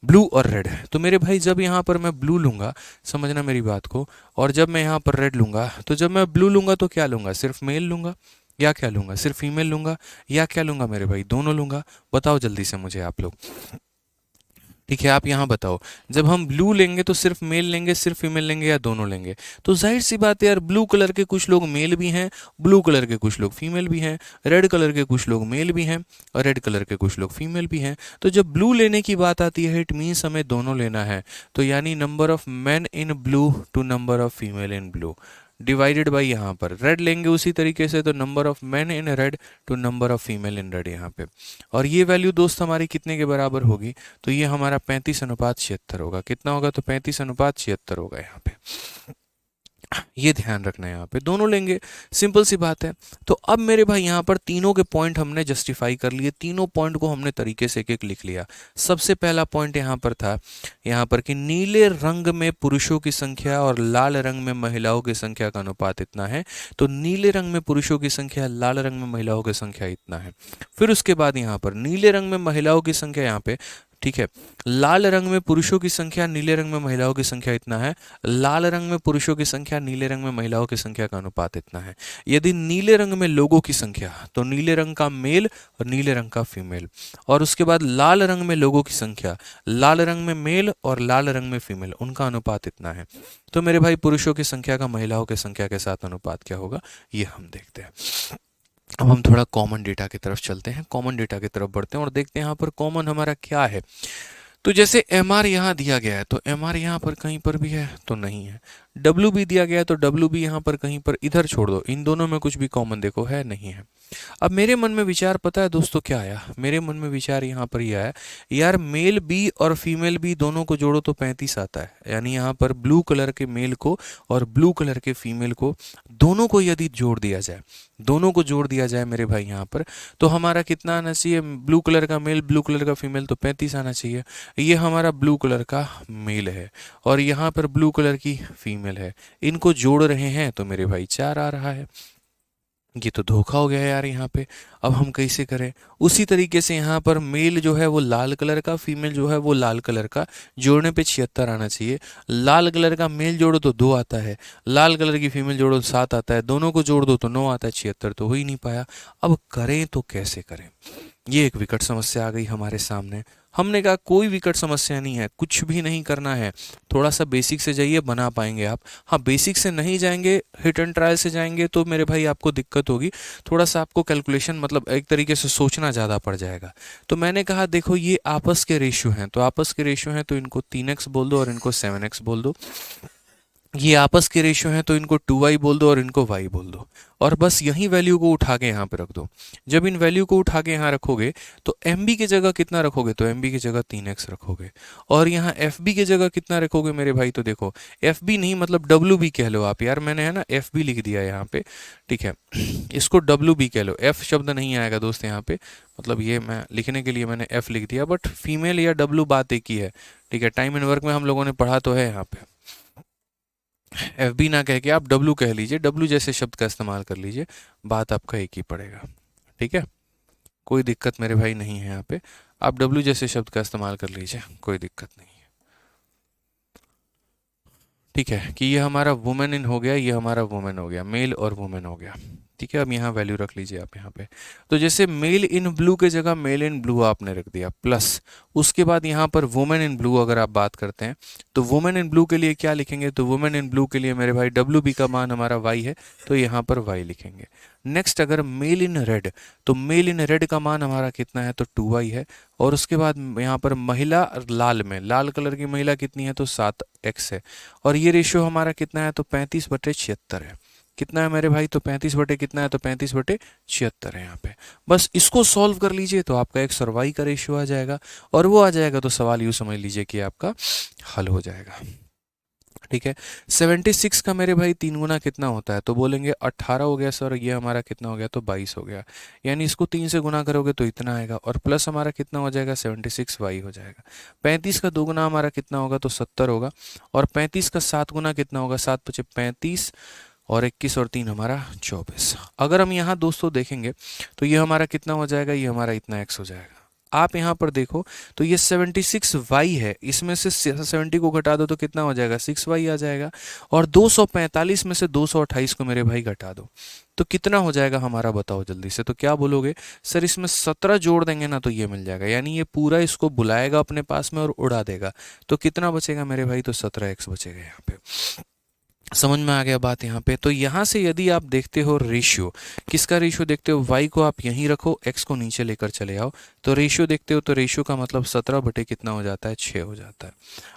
ब्लू और रेड है। तो मेरे भाई जब यहाँ पर मैं ब्लू लूंगा, समझना मेरी बात को, और जब मैं यहाँ पर रेड लूंगा, तो जब मैं ब्लू लूंगा तो क्या लूंगा, सिर्फ मेल लूंगा या क्या लूंगा, सिर्फ फीमेल लूंगा या क्या लूंगा मेरे भाई, दोनों लूंगा। बताओ जल्दी से मुझे आप लोग, ठीक है, आप यहाँ बताओ। जब हम ब्लू लेंगे तो सिर्फ मेल लेंगे, सिर्फ फीमेल लेंगे, या दोनों लेंगे। तो जाहिर सी बात है यार, ब्लू कलर के कुछ लोग मेल भी हैं, ब्लू कलर के कुछ लोग फीमेल भी हैं, रेड कलर के कुछ लोग मेल भी हैं, और रेड कलर के कुछ लोग फीमेल भी हैं। तो जब ब्लू लेने की बात आती है, इट मीन्स हमें दोनों लेना है। तो यानी number of man in blue to number of female in blue divided by, यहाँ पर रेड लेंगे उसी तरीके से, तो number of man in red to number of female in red यहाँ पे। और ये वैल्यू दोस्त हमारी कितने के बराबर होगी, तो ये हमारा 35:76 होगा। कितना होगा, तो 35:76 होगा यहाँ पे। ये ध्यान रखना है, यहाँ पे दोनों लेंगे, सिंपल सी बात है। तो अब मेरे भाई यहाँ पर तीनों के पॉइंट हमने जस्टिफाई कर लिए, तीनों पॉइंट को हमने तरीके से एक एक लिख लिया। सबसे पहला पॉइंट यहाँ पर था, यहाँ पर कि नीले रंग में पुरुषों की संख्या और लाल रंग में महिलाओं की संख्या का अनुपात इतना है। तो नीले रंग में पुरुषों की संख्या, लाल रंग में महिलाओं की संख्या इतना है। फिर उसके बाद यहाँ पर नीले रंग में महिलाओं की संख्या यहाँ पे, ठीक है, लाल रंग में पुरुषों की संख्या, नीले रंग में महिलाओं की संख्या इतना है। लाल रंग में पुरुषों की संख्या, नीले रंग में महिलाओं की संख्या का अनुपात इतना है। यदि नीले रंग में लोगों की संख्या, तो नीले रंग का मेल और नीले रंग का फीमेल। और उसके बाद लाल रंग में लोगों की संख्या, लाल रंग में मेल और लाल रंग में फीमेल, उनका अनुपात इतना है। तो मेरे भाई पुरुषों की संख्या का महिलाओं की संख्या के साथ अनुपात क्या होगा, ये हम देखते हैं। अब हम थोड़ा कॉमन डेटा की तरफ चलते हैं, कॉमन डेटा की तरफ बढ़ते हैं और देखते हैं यहाँ पर कॉमन हमारा क्या है। तो जैसे एम आर यहाँ दिया गया है, तो एम आर यहाँ पर कहीं पर भी है तो नहीं है। डब्ल्यू भी दिया गया है, तो डब्ल्यू भी यहाँ पर कहीं पर, इधर छोड़ दो, इन दोनों में कुछ भी कॉमन देखो है नहीं है। अब मेरे मन में विचार पता है दोस्तों क्या आया, मेरे मन में विचार यहाँ पर यह आया, यार मेल बी और फीमेल बी दोनों को जोड़ो तो 35 आता है। यानी यहाँ पर ब्लू कलर के मेल को और ब्लू कलर के फीमेल को, दोनों को यदि जोड़ दिया जाए, दोनों को जोड़ दिया जाए मेरे भाई यहाँ पर, तो हमारा कितना आना चाहिए, ब्लू कलर का मेल ब्लू कलर का फीमेल, तो 35 आना चाहिए। ये हमारा ब्लू कलर का मेल है और यहाँ पर ब्लू कलर की फीमेल है, इनको जोड़ रहे हैं तो मेरे भाई 4 आ रहा है। ये तो धोखा हो गया यार यहाँ पे। अब हम कैसे करें, उसी तरीके से यहाँ पर मेल जो है वो लाल कलर का, फीमेल जो है वो लाल कलर का, जोड़ने पे 76 आना चाहिए। लाल कलर का मेल जोड़ो तो 2 आता है, लाल कलर की फीमेल जोड़ो तो 7 आता है, दोनों को जोड़ दो तो 9 आता है, 76 तो हो ही नहीं पाया। अब करें तो कैसे करें, ये एक विकट समस्या आ गई हमारे सामने। हमने कहा कोई विकट समस्या नहीं है, कुछ भी नहीं करना है, थोड़ा सा बेसिक से जाइए, बना पाएंगे आप। हाँ, बेसिक से नहीं जाएंगे, हिट एंड ट्रायल से जाएंगे तो मेरे भाई आपको दिक्कत होगी, थोड़ा सा आपको कैलकुलेशन मतलब एक तरीके से सोचना ज़्यादा पड़ जाएगा। तो मैंने कहा देखो ये आपस के रेशियो हैं, तो आपस के रेशियो हैं तो इनको 3x बोल दो और इनको 7x बोल दो। ये आपस के रेशियो हैं तो इनको 2y बोल दो और इनको y बोल दो, और बस यही वैल्यू को उठा के यहाँ पे रख दो। जब इन वैल्यू को उठा के यहाँ रखोगे तो mb की जगह कितना रखोगे, तो mb की जगह 3x रखोगे। और यहाँ fb की जगह कितना रखोगे मेरे भाई, तो देखो fb नहीं मतलब wb कह लो आप, यार मैंने है ना fb लिख दिया यहाँ पे, ठीक है, इसको wb कह लो, f शब्द नहीं आएगा दोस्त यहाँ पे, मतलब ये मैं लिखने के लिए मैंने f लिख दिया, बट फीमेल या w बात एक ही है, ठीक है। टाइम एंड वर्क में हम लोगों ने पढ़ा तो है यहाँ पे। एफ बी ना कह के आप डब्लू कह लीजिए, डब्लू जैसे शब्द का इस्तेमाल कर लीजिए, बात आपका एक ही पड़ेगा, ठीक है, कोई दिक्कत मेरे भाई नहीं है यहाँ पे। आप डब्लू जैसे शब्द का इस्तेमाल कर लीजिए, कोई दिक्कत नहीं है, ठीक है। कि ये हमारा वुमेन इन हो गया, ये हमारा वुमेन हो गया, मेल और वुमेन हो गया, ठीक है। अब यहाँ वैल्यू रख लीजिए आप यहाँ पे। तो जैसे मेल इन ब्लू के जगह मेल इन ब्लू आपने रख दिया प्लस, उसके बाद यहाँ पर वुमेन इन ब्लू अगर आप बात करते हैं तो वुमेन इन ब्लू के लिए क्या लिखेंगे, तो वुमेन इन ब्लू के लिए मेरे भाई डब्ल्यू बी का मान हमारा वाई है, तो यहाँ पर वाई लिखेंगे। नेक्स्ट अगर मेल इन रेड, तो मेल इन रेड का मान हमारा कितना है, तो 2y है। और उसके बाद यहाँ पर महिला लाल में, लाल कलर की महिला कितनी है, तो 7x है। और ये रेशियो हमारा कितना है, तो 35/76 है। कितना है मेरे भाई, तो 35 बटे कितना है, तो 35/76 है यहाँ पे। बस इसको सॉल्व कर लीजिए तो आपका एक सरवाई का रेशियो आ जाएगा, और वो आ जाएगा तो सवाल यूँ समझ लीजिए कि आपका हल हो जाएगा, ठीक है। 76 का मेरे भाई 3 गुना कितना होता है, तो बोलेंगे 18 हो गया सर, ये हमारा कितना हो गया, तो 22 हो गया। यानी इसको 3 से गुना करोगे तो इतना आएगा, और प्लस हमारा कितना हो जाएगा, 76y हो जाएगा। 35 का 2 गुना हमारा कितना होगा, तो 70 होगा। और 35 का 7 गुना कितना होगा, 7 पचे 35, और 21 और 3 हमारा 24। अगर हम यहाँ दोस्तों देखेंगे तो ये हमारा कितना हो जाएगा, ये हमारा इतना x हो जाएगा। आप यहाँ पर देखो तो ये 76y है, इसमें से 70 को घटा दो तो कितना हो जाएगा, 6y आ जाएगा। और 245 में से 228 को मेरे भाई घटा दो तो कितना हो जाएगा हमारा, बताओ जल्दी से। तो क्या बोलोगे सर, इसमें 17 जोड़ देंगे ना तो ये मिल जाएगा, यानी ये पूरा इसको बुलाएगा अपने पास में और उड़ा देगा। तो कितना बचेगा मेरे भाई, तो 17x बचेगा यहाँ पे। समझ में आ गया बात यहाँ पे। तो यहाँ से यदि आप देखते हो रेशियो, किसका रेशियो देखते हो, y को आप यहीं रखो, x को नीचे लेकर चले आओ, तो रेशियो देखते हो, तो रेशियो का मतलब 17 बटे कितना हो जाता है, 6 हो जाता है।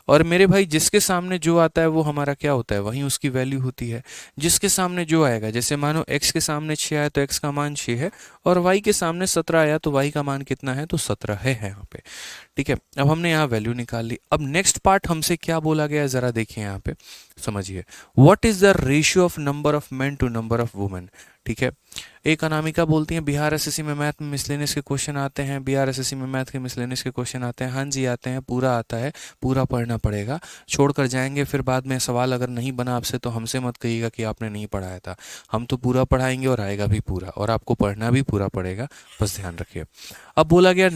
और मेरे भाई जिसके सामने जो आता है वो हमारा क्या होता है, वहीं उसकी वैल्यू होती है। जिसके सामने जो आएगा, जैसे मानो x के सामने 6 आया तो x का मान 6 है, और y के सामने 17 आया तो y का मान कितना है, तो 17 है यहाँ पे, ठीक है। अब हमने यहाँ वैल्यू निकाल ली। अब नेक्स्ट पार्ट हमसे क्या बोला गया है, जरा देखिए यहाँ पे। समझिए, what is the ratio of number of men to number of women. ठीक है, एक अनामिका बोलती है बिहार एसएससी में मैथ में मिसलेनियस के क्वेश्चन आते हैं, बिहार एसएससी में मैथ के मिसलेनियस के क्वेश्चन आते हैं। हाँ जी आते हैं, पूरा आता है, पूरा पढ़ना पड़ेगा, छोड़कर जाएंगे फिर बाद में सवाल अगर नहीं बना आपसे तो हमसे मत कहिएगा कि आपने नहीं पढ़ाया था। हम तो पूरा पढ़ाएंगे और आएगा भी पूरा, और आपको पढ़ना भी पूरा पड़ेगा, बस ध्यान रखिए। अब बोला गया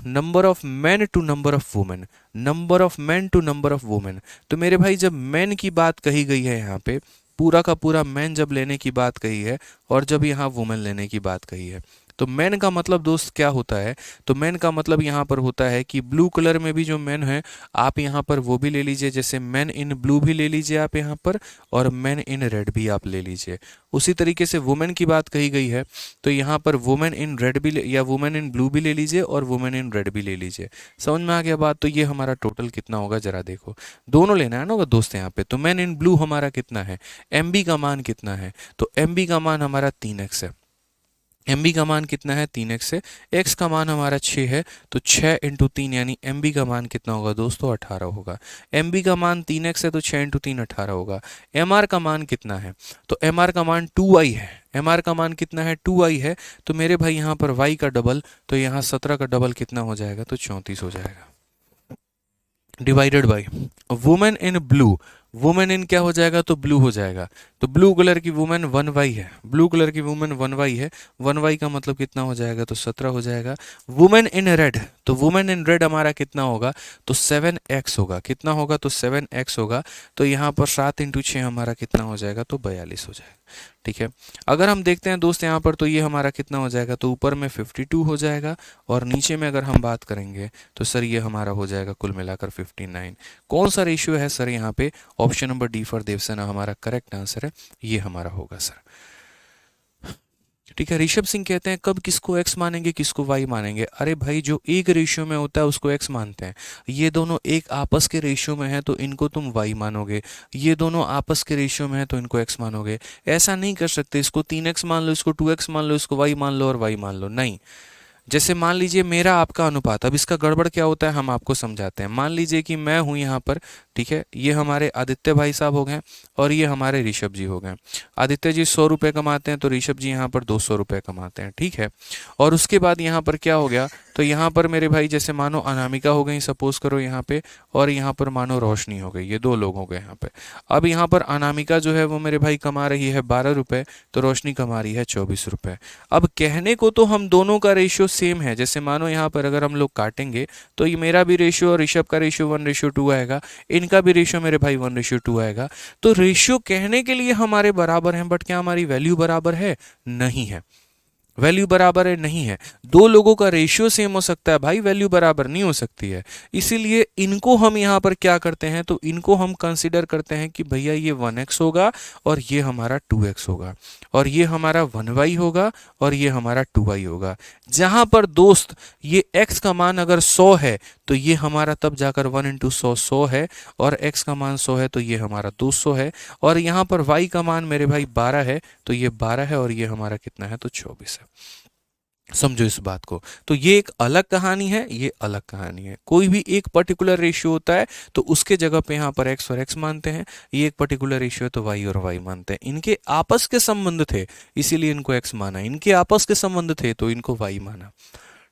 number of man to number of women, number of man to number of women. तो मेरे भाई जब मैन की बात कही गई है यहाँ पे, पूरा का पूरा मैन जब लेने की बात कही है और जब यहाँ वुमेन लेने की बात कही है, तो मैन का मतलब दोस्त क्या होता है, तो मैन का मतलब यहाँ पर होता है कि ब्लू कलर में भी जो मैन है आप यहाँ पर वो भी ले लीजिए, जैसे मैन इन ब्लू भी ले लीजिए आप यहाँ पर, और मैन इन रेड भी आप ले लीजिए। उसी तरीके से वुमेन की बात कही गई है तो यहाँ पर वुमेन इन रेड भी या वुमेन इन ब्लू भी ले लीजिए और वुमेन इन रेड भी ले लीजिए। समझ में आ गया बात। तो ये हमारा टोटल कितना होगा जरा देखो, दोनों लेना है ना दोस्त यहाँ पे। तो मैन इन ब्लू हमारा कितना है, एम बी का मान कितना है, तो एम बी का मान हमारा 3x है। एम बी का मान कितना है 3x है, x का मान हमारा 6 है, तो 6 इंटू 3 यानी एम बी का मान कितना होगा दोस्तों 18 होगा। एम बी का मान 3x है तो 6 इंटू 3 18 होगा। एम आर का मान कितना है, तो एम आर का मान 2y है। एम आर का मान कितना है 2y है, तो मेरे भाई यहाँ पर y का डबल, तो यहाँ 17 का डबल कितना हो जाएगा, तो 34 हो जाएगा, divided by women in blue. Women in क्या हो जाएगा, तो ब्लू हो जाएगा। तो ब्लू कलर की वुमेन 1y है, ब्लू कलर की वुमेन 1y है, 1y का मतलब कितना हो जाएगा, तो 17 हो जाएगा। वुमेन इन रेड, तो वुमेन इन रेड हमारा कितना होगा, तो 7x होगा। कितना होगा, तो 7x होगा। तो यहाँ पर 7 इंटू 6 हमारा कितना हो जाएगा, तो 42 हो जाएगा। ठीक है, अगर हम देखते हैं दोस्त यहाँ पर, तो ये हमारा कितना हो जाएगा, तो ऊपर में 52 हो जाएगा और नीचे में अगर हम बात करेंगे तो सर ये हमारा हो जाएगा कुल मिलाकर 59। कौन सा रेशियो है सर यहाँ पे, option number D for Devasena हमारा करेक्ट आंसर है, ये हमारा होगा सर। ठीक है, ऋषभ सिंह कहते हैं कब किसको x मानेंगे किसको y मानेंगे। अरे भाई जो एक रेशियो में होता है उसको x मानते हैं, ये दोनों एक आपस के रेशियो में है तो इनको तुम y मानोगे, ये दोनों आपस के रेशियो में है तो इनको x मानोगे। ऐसा नहीं कर सकते इसको 3x मान लो, इसको 2x मान लो, इसको y मान लो और y मान लो, नहीं। जैसे मान लीजिए मेरा आपका अनुपात, अब इसका गड़बड़ क्या होता है हम आपको समझाते हैं। मान लीजिए कि मैं हूं यहाँ पर, ठीक है, ये हमारे आदित्य भाई साहब हो गए और ये हमारे ऋषभ जी हो गए। आदित्य जी 100 रुपये कमाते हैं तो ऋषभ जी यहाँ पर 200 रुपये कमाते हैं, ठीक है। और उसके बाद यहाँ पर क्या हो गया, तो यहाँ पर मेरे भाई जैसे मानो अनामिका हो गई सपोज करो यहाँ पे, और यहाँ पर मानो रोशनी हो गई, ये दो लोग हो गए यहाँ पे। अब यहाँ पर अनामिका जो है वो मेरे भाई कमा रही है 12 रुपये, तो रोशनी कमा रही है 24 रुपये। अब कहने को तो हम दोनों का रेशियो सेम है, जैसे मानो यहाँ पर अगर हम लोग काटेंगे तो ये मेरा भी रेशियो और ऋषभ का रेशियो 1:2 आएगा, इनका भी रेशियो मेरे भाई 1:2 आएगा। तो रेशियो कहने के लिए हमारे बराबर हैं, बट क्या हमारी वैल्यू बराबर है, नहीं है। वैल्यू बराबर है, नहीं है। दो लोगों का रेशियो सेम हो सकता है भाई, वैल्यू बराबर नहीं हो सकती है। इसीलिए इनको हम यहाँ पर क्या करते हैं, तो इनको हम कंसिडर करते हैं कि भैया ये 1x होगा और ये हमारा 2x होगा, और ये हमारा 1y होगा और ये हमारा 2y होगा। जहां पर दोस्त ये x का मान अगर 100 है तो ये हमारा तब जाकर 1 इंटू 100 100 है, और x का मान 100 है तो ये हमारा 200 है, और यहाँ पर y का मान मेरे भाई 12 है तो ये 12 है, और ये हमारा कितना है, तो 24 है। समझो इस बात को। तो ये एक अलग कहानी है, ये अलग कहानी है। कोई भी एक पर्टिकुलर रेशियो होता है तो उसके जगह पे यहाँ पर x और x मानते हैं, ये एक पर्टिकुलर रेशियो है तो y और y मानते हैं। इनके आपस के संबंध थे इसीलिए इनको x माना, इनके आपस के संबंध थे तो इनको y माना,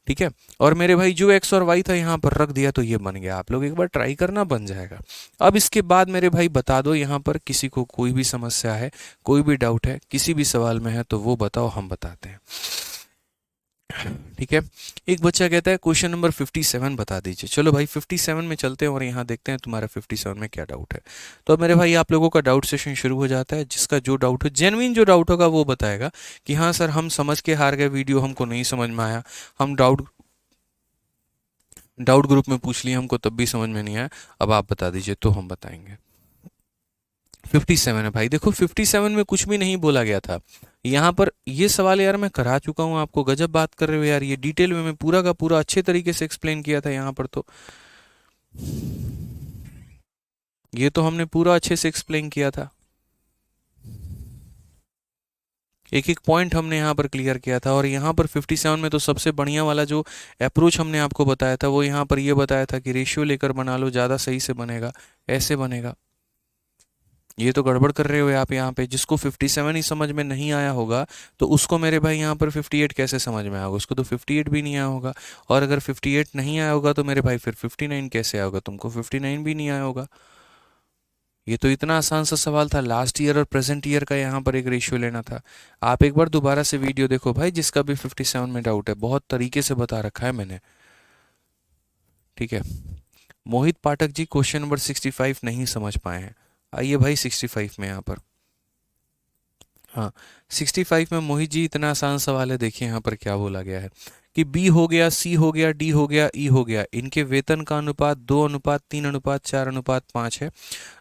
ठीक है। और मेरे भाई जो x और y था यहाँ पर रख दिया तो ये बन गया। आप लोग एक बार ट्राई करना, बन जाएगा। अब इसके बाद मेरे भाई बता दो, यहाँ पर किसी को कोई भी समस्या है, कोई भी डाउट है, किसी भी सवाल में है तो वो बताओ, हम बताते हैं, ठीक है। एक बच्चा कहता है क्वेश्चन नंबर 57 बता दीजिए। चलो भाई 57 में चलते हैं और यहाँ देखते हैं तुम्हारा 57 में क्या डाउट है। तो अब मेरे भाई आप लोगों का डाउट सेशन शुरू हो जाता है। जिसका जो डाउट हो, जेन्युइन जो डाउट होगा वो बताएगा कि हाँ सर हम समझ के हार गए, वीडियो हमको नहीं समझ में आया, हम डाउट ग्रुप में पूछ लिए, हमको तब भी समझ में नहीं आया, अब आप बता दीजिए तो हम बताएंगे। 57 है भाई, देखो 57 में कुछ भी नहीं बोला गया था। यहाँ पर ये सवाल यार मैं करा चुका हूँ आपको, गजब बात कर रहे हो यार, ये डिटेल में मैं पूरा का पूरा अच्छे तरीके से एक्सप्लेन किया था यहाँ पर। तो ये तो हमने पूरा अच्छे से एक्सप्लेन किया था, एक एक पॉइंट हमने यहाँ पर क्लियर किया था। और यहाँ पर 57 में तो सबसे बढ़िया वाला जो अप्रोच हमने आपको बताया था वो यहाँ पर ये बताया था कि रेशियो लेकर बना लो, ज़्यादा सही से बनेगा, ऐसे बनेगा, ये तो गड़बड़ कर रहे हो आप यहाँ पे। जिसको 57 ही समझ में नहीं आया होगा तो उसको मेरे भाई यहाँ पर 58 कैसे समझ में आया होगा? उसको तो 58 भी नहीं आया होगा। और अगर 58 नहीं आया होगा तो मेरे भाई फिर 59 कैसे आया होगा? तुमको 59 भी नहीं आया होगा। ये तो इतना आसान सा सवाल था, लास्ट ईयर और प्रेजेंट ईयर का यहाँ पर एक रेशियो लेना था। आप एक बार दोबारा से वीडियो देखो भाई, जिसका भी 57 में डाउट है, बहुत तरीके से बता रखा है मैंने। ठीक है, मोहित पाठक जी क्वेश्चन नंबर 65 नहीं समझ पाए हैं। आइए भाई 65 में यहाँ पर, हाँ 65 में मोहित जी इतना आसान सवाल है, देखिए यहाँ पर क्या बोला गया है कि बी हो गया, सी हो गया, डी हो गया, ई हो गया, इनके वेतन का अनुपात 2:3:4:5 है।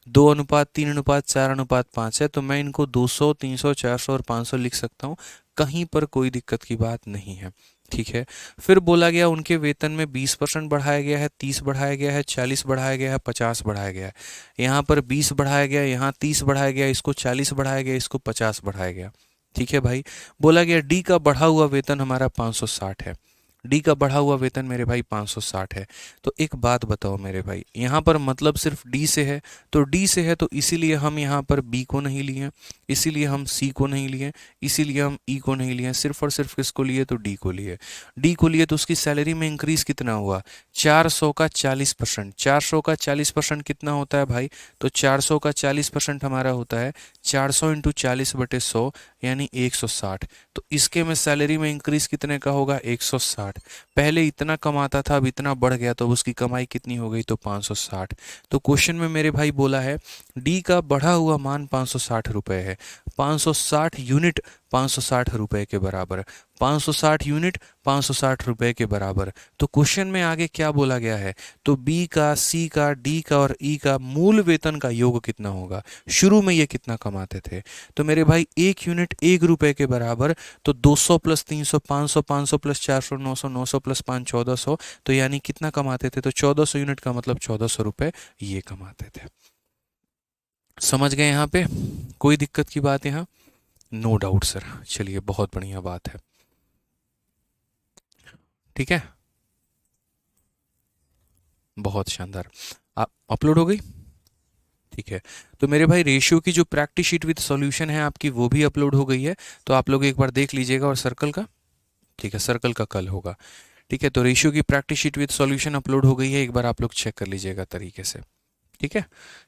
2:3:4:5 है, तो मैं इनको 200, 300, 400 और 500 लिख सकता हूँ। कहीं पर कोई दिक्कत की बात नहीं है। ठीक है, फिर बोला गया उनके वेतन में 20% बढ़ाया गया है, 30 बढ़ाया गया है, 40 बढ़ाया गया है, 50 बढ़ाया गया है। यहाँ पर 20 बढ़ाया गया, यहाँ 30 बढ़ाया गया, इसको 40 बढ़ाया गया, इसको 50 बढ़ाया गया। ठीक है भाई, बोला गया डी का बढ़ा हुआ वेतन हमारा 560 है। डी का बढ़ा हुआ वेतन मेरे भाई 560 है। तो एक बात बताओ मेरे भाई, यहाँ पर मतलब सिर्फ डी से है, तो डी से है तो इसीलिए हम यहाँ पर बी को नहीं लिए, इसीलिए हम सी को नहीं लिए, इसीलिए हम ई को नहीं लिए, सिर्फ और सिर्फ किसको लिए? तो डी को लिए। डी को लिए तो उसकी सैलरी में इंक्रीज कितना हुआ? 400 का 40%। 400 का 40% कितना होता है भाई? तो 400 का 40% हमारा होता है 400 इंटू 40/100 यानी 160। तो इसके में सैलरी में इंक्रीज कितने का होगा? 160। पहले इतना कमाता था, अब इतना बढ़ गया, तो अब उसकी कमाई कितनी हो गई? तो 560। तो क्वेश्चन में मेरे भाई बोला है डी का बढ़ा हुआ मान 560 रुपये है। 560 यूनिट 560 रुपये के बराबर। 560 यूनिट 560 रुपये के बराबर। तो क्वेश्चन में आगे क्या बोला गया है? तो बी का, सी का, डी का और ई का मूल वेतन का योग कितना होगा? शुरू में ये कितना कमाते थे? तो मेरे भाई एक यूनिट 1 रुपये के बराबर, तो 200 प्लस 300 500, 500 प्लस 400 900, 900 प्लस 5 1400, तो यानी कितना कमाते थे? तो 1400 यूनिट का मतलब 1400 रुपये ये कमाते थे। समझ गए यहाँ पे? कोई दिक्कत की बात यहाँ? No doubt sir. चलिए बहुत बढ़िया बात है। ठीक है, बहुत शानदार। आप अपलोड हो गई? ठीक है, तो मेरे भाई रेशियो की जो प्रैक्टिस शीट विद सॉल्यूशन है आपकी, वो भी अपलोड हो गई है, तो आप लोग एक बार देख लीजिएगा। और सर्कल का, ठीक है, सर्कल का कल होगा। ठीक है, तो रेशियो की practice sheet with solution upload हो गई है, एक बार आप लोग चेक कर लीजिएगा तरीके से। ठीक है,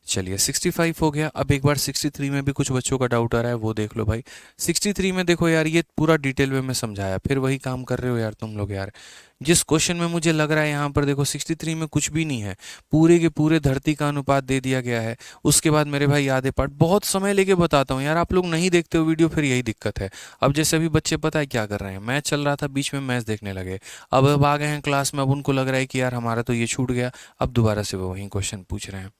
चलिए 65 हो गया। अब एक बार 63 में भी कुछ बच्चों का डाउट आ रहा है, वो देख लो भाई। 63 में देखो यार, ये पूरा डिटेल में मैं समझाया, फिर वही काम कर रहे हो यार तुम लोग यार। जिस क्वेश्चन में मुझे लग रहा है यहाँ पर देखो 63 में कुछ भी नहीं है, पूरे के पूरे धरती का अनुपात दे दिया गया है। उसके बाद मेरे भाई आधे पार्ट, बहुत समय लेके बताता हूँ यार, आप लोग नहीं देखते हो वीडियो, फिर यही दिक्कत है। अब जैसे अभी बच्चे पता है क्या कर रहे हैं, मैच चल रहा था, बीच में मैच देखने लगे, अब आ गए हैं क्लास में, अब उनको लग रहा है कि यार हमारा तो ये छूट गया, अब दोबारा से वो वही क्वेश्चन पूछ रहे हैं।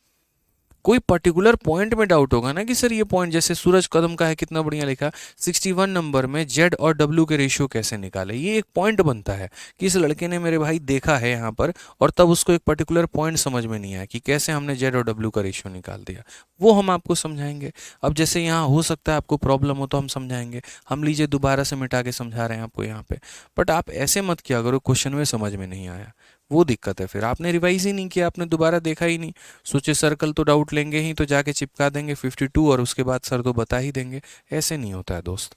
कोई पर्टिकुलर पॉइंट में डाउट होगा ना कि सर ये पॉइंट, जैसे सूरज कदम का है, कितना बढ़िया लिखा, 61 नंबर में जेड और डब्ल्यू के रेशियो कैसे निकाले, ये एक पॉइंट बनता है कि इस लड़के ने मेरे भाई देखा है यहाँ पर, और तब उसको एक पर्टिकुलर पॉइंट समझ में नहीं आया कि कैसे हमने जेड और डब्ल्यू का रेशियो निकाल दिया, वो हम आपको समझाएंगे। अब जैसे यहाँ हो सकता है आपको प्रॉब्लम हो तो हम समझाएंगे, हम लीजिए दोबारा से मिटा के समझा रहे हैं आपको यहाँ पे। बट आप ऐसे मत किया करो क्वेश्चन में समझ में नहीं आया, वो दिक्कत है, फिर आपने रिवाइज ही नहीं किया, आपने दोबारा देखा ही नहीं, सोचे सर कल तो डाउट लेंगे ही, तो जाके चिपका देंगे 52 और उसके बाद सर तो बता ही देंगे। ऐसे नहीं होता है दोस्त।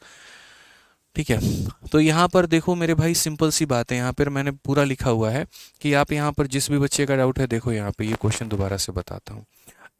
ठीक है, तो यहाँ पर देखो मेरे भाई, सिंपल सी बात है, यहाँ पर मैंने पूरा लिखा हुआ है कि आप यहाँ पर जिस भी बच्चे का डाउट है, देखो यहाँ पे ये क्वेश्चन दोबारा से बताता हूँ।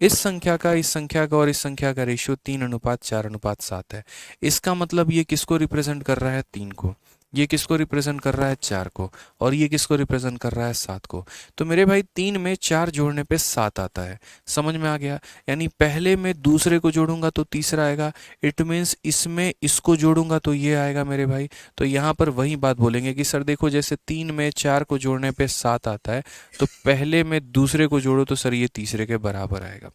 इस संख्या का, इस संख्या का और इस संख्या का रेशियो 3:4:7 है। इसका मतलब ये किसको रिप्रेजेंट कर रहा है? 3 को। ये किसको रिप्रेजेंट कर रहा है? 4 को। और ये किसको रिप्रेजेंट कर रहा है? 7 को। तो मेरे भाई 3 में 4 जोड़ने पे 7 आता है, समझ में आ गया? यानी पहले में दूसरे को जोड़ूंगा तो तीसरा आएगा, इट मीन्स इसमें इसको जोड़ूंगा तो ये आएगा मेरे भाई। तो यहाँ पर वही बात बोलेंगे कि सर देखो, जैसे 3 में 4 को जोड़ने पे 7 आता है, तो पहले में दूसरे को जोड़ो तो सर ये तीसरे के बराबर आएगा।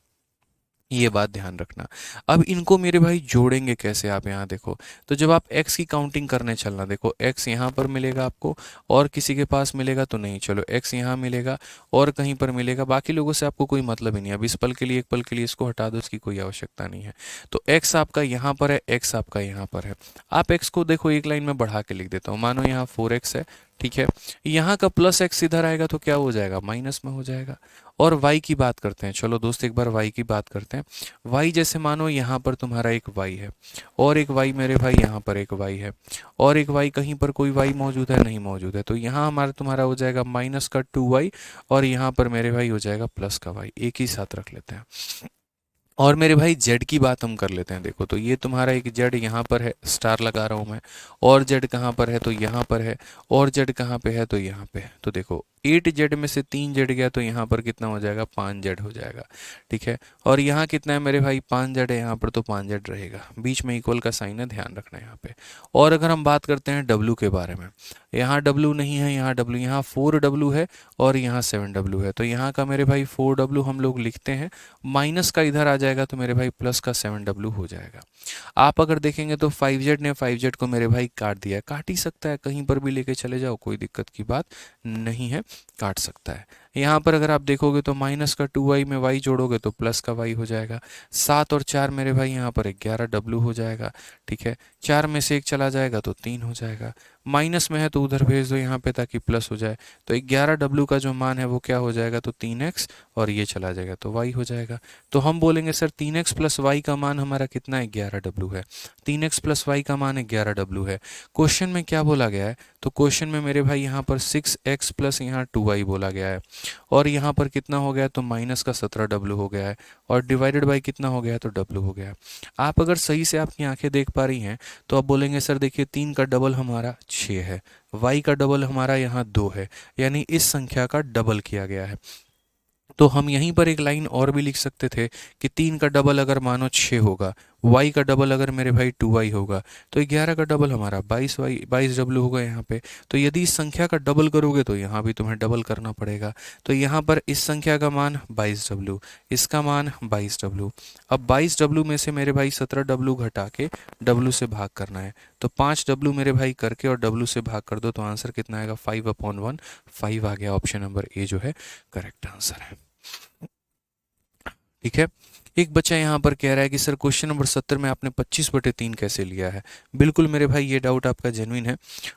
ये बात ध्यान रखना। अब इनको मेरे भाई जोड़ेंगे कैसे, आप यहाँ देखो, तो जब आप x की काउंटिंग करने चलना, देखो x यहाँ पर मिलेगा आपको, और किसी के पास मिलेगा तो नहीं, चलो x यहाँ मिलेगा और कहीं पर मिलेगा, बाकी लोगों से आपको कोई मतलब ही नहीं। अब इस पल के लिए, एक पल के लिए इसको हटा दो, इसकी कोई आवश्यकता नहीं है। तो x आपका यहाँ पर है, x आपका यहाँ पर है। आप x को देखो एक लाइन में बढ़ा के लिख देता हूँ, मानो यहाँ 4x है, ठीक है, यहाँ का प्लस x इधर आएगा तो क्या हो जाएगा? माइनस में हो जाएगा। और y की बात करते हैं। चलो दोस्त एक बार y की बात करते हैं। y जैसे मानो यहाँ पर तुम्हारा एक y है और एक y मेरे भाई यहाँ पर एक y है और एक y, कहीं पर कोई y मौजूद है? नहीं मौजूद है। तो यहाँ हमारा तुम्हारा हो जाएगा माइनस का 2y और यहाँ पर मेरे भाई हो जाएगा प्लस का y, एक ही साथ रख लेते हैं। और मेरे भाई z की बात हम कर लेते हैं। देखो तो ये तुम्हारा एक z यहाँ पर है, स्टार लगा रहा हूँ मैं, और z कहाँ पर है? तो यहाँ पर है। और z कहाँ पे है? तो यहाँ पे है। तो देखो 8z में से 3z गया तो यहाँ पर कितना हो जाएगा? 5z हो जाएगा। ठीक है, और यहाँ कितना है मेरे भाई? 5z है यहाँ पर, तो 5z रहेगा। बीच में इक्वल का साइन है, ध्यान रखना यहाँ पे। और अगर हम बात करते हैं w के बारे में, यहाँ w नहीं है, यहाँ w, यहाँ 4w है और यहाँ 7w है। तो यहाँ का मेरे भाई 4w हम लोग लिखते हैं, माइनस का इधर आ जाएगा तो मेरे भाई प्लस का 7w हो जाएगा। आप अगर देखेंगे तो 5z ने 5z को मेरे भाई काट दिया है। काट ही सकता है, कहीं पर भी लेके चले जाओ, कोई दिक्कत की बात नहीं है, काट सकता है। यहाँ पर अगर आप देखोगे तो माइनस का 2y में y जोड़ोगे तो प्लस का y हो जाएगा। 7 और 4 मेरे भाई यहाँ पर 11w हो जाएगा। ठीक है, 4 में से 1 चला जाएगा तो 3 हो जाएगा। माइनस में है तो उधर भेज दो यहाँ पे ताकि प्लस हो जाए। तो 11w का जो मान है वो क्या हो जाएगा? तो 3x, और ये चला जाएगा तो y हो जाएगा। तो हम बोलेंगे सर 3x प्लस y का मान हमारा कितना है? 11w है। 3x प्लस y का मान 11w है। क्वेश्चन में क्या बोला गया है? तो क्वेश्चन में मेरे भाई यहाँ पर 6x प्लस यहाँ 2y बोला गया है और यहाँ पर कितना हो गया? तो माइनस का 17w हो गया है और डिवाइडेड बाई कितना हो गया? तो w हो गया। आप अगर सही से आपकी आंखें देख पा रही हैं तो आप बोलेंगे सर देखिए 3 का डबल हमारा 6 है, y का डबल हमारा यहाँ 2 है, यानी इस संख्या का डबल किया गया है। तो हम यहीं पर एक लाइन और भी लिख सकते थे कि 3 का डबल अगर मानो 6 होगा, y का डबल अगर मेरे भाई 2y होगा, तो 11 का डबल हमारा 22w होगा यहाँ पे। तो यदि इस संख्या का डबल करोगे तो यहाँ भी तुम्हें डबल करना पड़ेगा। तो यहाँ पर इस संख्या का मान 22w, इसका मान 22w। अब 22w में से मेरे भाई 17w घटा के w से भाग करना है। तो 5w मेरे भाई करके और w से भाग कर दो तो आंसर कितना आएगा? 5/1, 5 आ गया। ऑप्शन नंबर ए जो है करेक्ट आंसर है। ठीक है, एक बच्चा यहाँ पर कह रहा है कि सर क्वेश्चन नंबर 70 में आपने 25/3 कैसे लिया है? बिल्कुल मेरे भाई ये डाउट आपका जेन्युइन है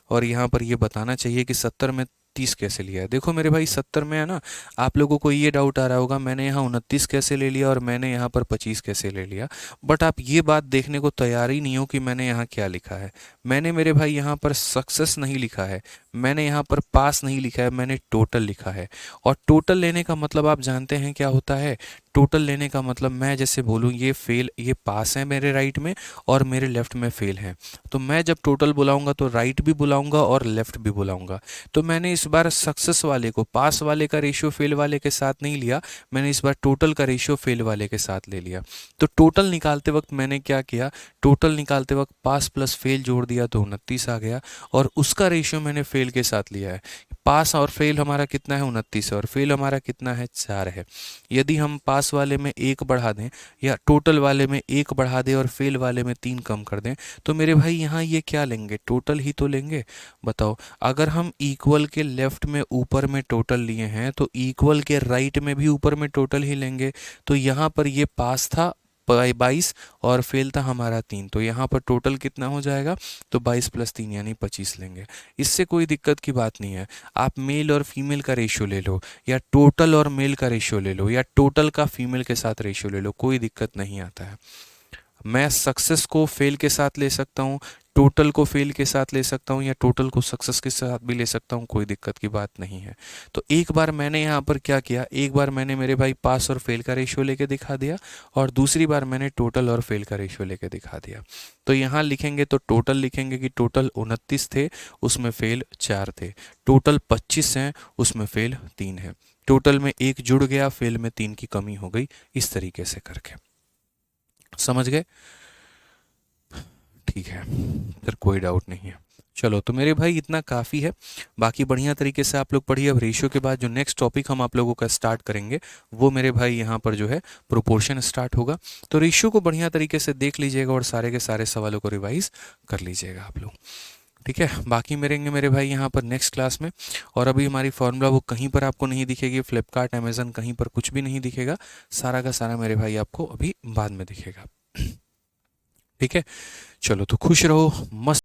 और यहाँ पर ये बताना चाहिए कि 70 में 30 कैसे लिया है। देखो मेरे भाई 70 में है ना, आप लोगों को ये डाउट आ रहा होगा मैंने यहाँ 29 कैसे ले लिया और मैंने यहाँ पर 25 कैसे ले लिया, बट आप ये बात देखने को तैयार ही नहीं हो कि मैंने यहाँ क्या लिखा है। मैंने मेरे भाई यहाँ पर सक्सेस नहीं लिखा है, मैंने यहाँ पर पास नहीं लिखा है, मैंने टोटल लिखा है। और टोटल लेने का मतलब आप जानते हैं क्या होता है? टोटल लेने का मतलब मैं जैसे बोलूँ ये फेल, ये पास है मेरे राइट में और मेरे लेफ्ट में फेल है, तो मैं जब टोटल बुलाऊंगा तो राइट भी बुलाऊंगा और लेफ्ट भी बुलाऊंगा। तो मैंने इस बार सक्सेस वाले को पास वाले का रेशियो फेल वाले के साथ नहीं लिया, मैंने इस बार टोटल का रेशियो फेल वाले के साथ ले लिया। तो टोटल निकालते वक्त मैंने क्या किया? टोटल निकालते वक्त पास प्लस फेल जोड़ दिया तो 29 आ गया और उसका रेशियो मैंने फेल के साथ लिया है। पास और फेल हमारा कितना है? 29 है और फेल हमारा कितना है? 4 है। यदि हम पास वाले में 1 बढ़ा दें या टोटल वाले में 1 बढ़ा दें और फेल वाले में 3 कम कर दें तो मेरे भाई यहाँ ये क्या लेंगे? टोटल ही तो लेंगे। बताओ, अगर हम इक्वल के लेफ्ट में ऊपर में टोटल लिए हैं तो इक्वल के राइट में भी ऊपर में टोटल ही लेंगे। तो यहाँ पर ये पास था 22 और फेल था हमारा 3, तो यहाँ पर टोटल कितना हो जाएगा? तो 22 + 3 यानी 25 लेंगे। इससे कोई दिक्कत की बात नहीं है। आप मेल और फीमेल का रेशियो ले लो या टोटल और मेल का रेशियो ले लो या टोटल का फीमेल के साथ रेशियो ले लो, कोई दिक्कत नहीं आता है। मैं सक्सेस को फेल के साथ ले सकता हूँ, टोटल को फेल के साथ ले सकता हूँ या टोटल को सक्सेस के साथ भी ले सकता हूँ, कोई दिक्कत की बात नहीं है। तो एक बार मैंने यहाँ पर क्या किया, एक बार मैंने मेरे भाई पास और फेल का रेशियो लेके दिखा दिया और दूसरी बार मैंने टोटल और फेल का रेशियो लेके दिखा दिया। तो यहाँ लिखेंगे तो टोटल लिखेंगे कि टोटल 29 थे, उसमें फेल 4 थे। टोटल 25 हैं, उसमें फेल 3 है। टोटल में 1 जुड़ गया, फेल में 3 की कमी हो गई। इस तरीके से करके समझ गए? ठीक है, फिर कोई डाउट नहीं है। चलो तो मेरे भाई इतना काफ़ी है, बाकी बढ़िया तरीके से आप लोग पढ़िए। अब रेशियो के बाद जो नेक्स्ट टॉपिक हम आप लोगों का स्टार्ट करेंगे वो मेरे भाई यहाँ पर जो है प्रोपोर्शन स्टार्ट होगा। तो रेशियो को बढ़िया तरीके से देख लीजिएगा और सारे के सारे सवालों को रिवाइज कर लीजिएगा आप लोग। ठीक है, बाकी मिलेंगे मेरे भाई यहाँ पर नेक्स्ट क्लास में। और अभी हमारी फॉर्मूला बुक कहीं पर आपको नहीं दिखेगी, फ्लिपकार्ट अमेजन कहीं पर कुछ भी नहीं दिखेगा, सारा का सारा मेरे भाई आपको अभी बाद में दिखेगा। ठीक है, चलो तो खुश रहो, मस्त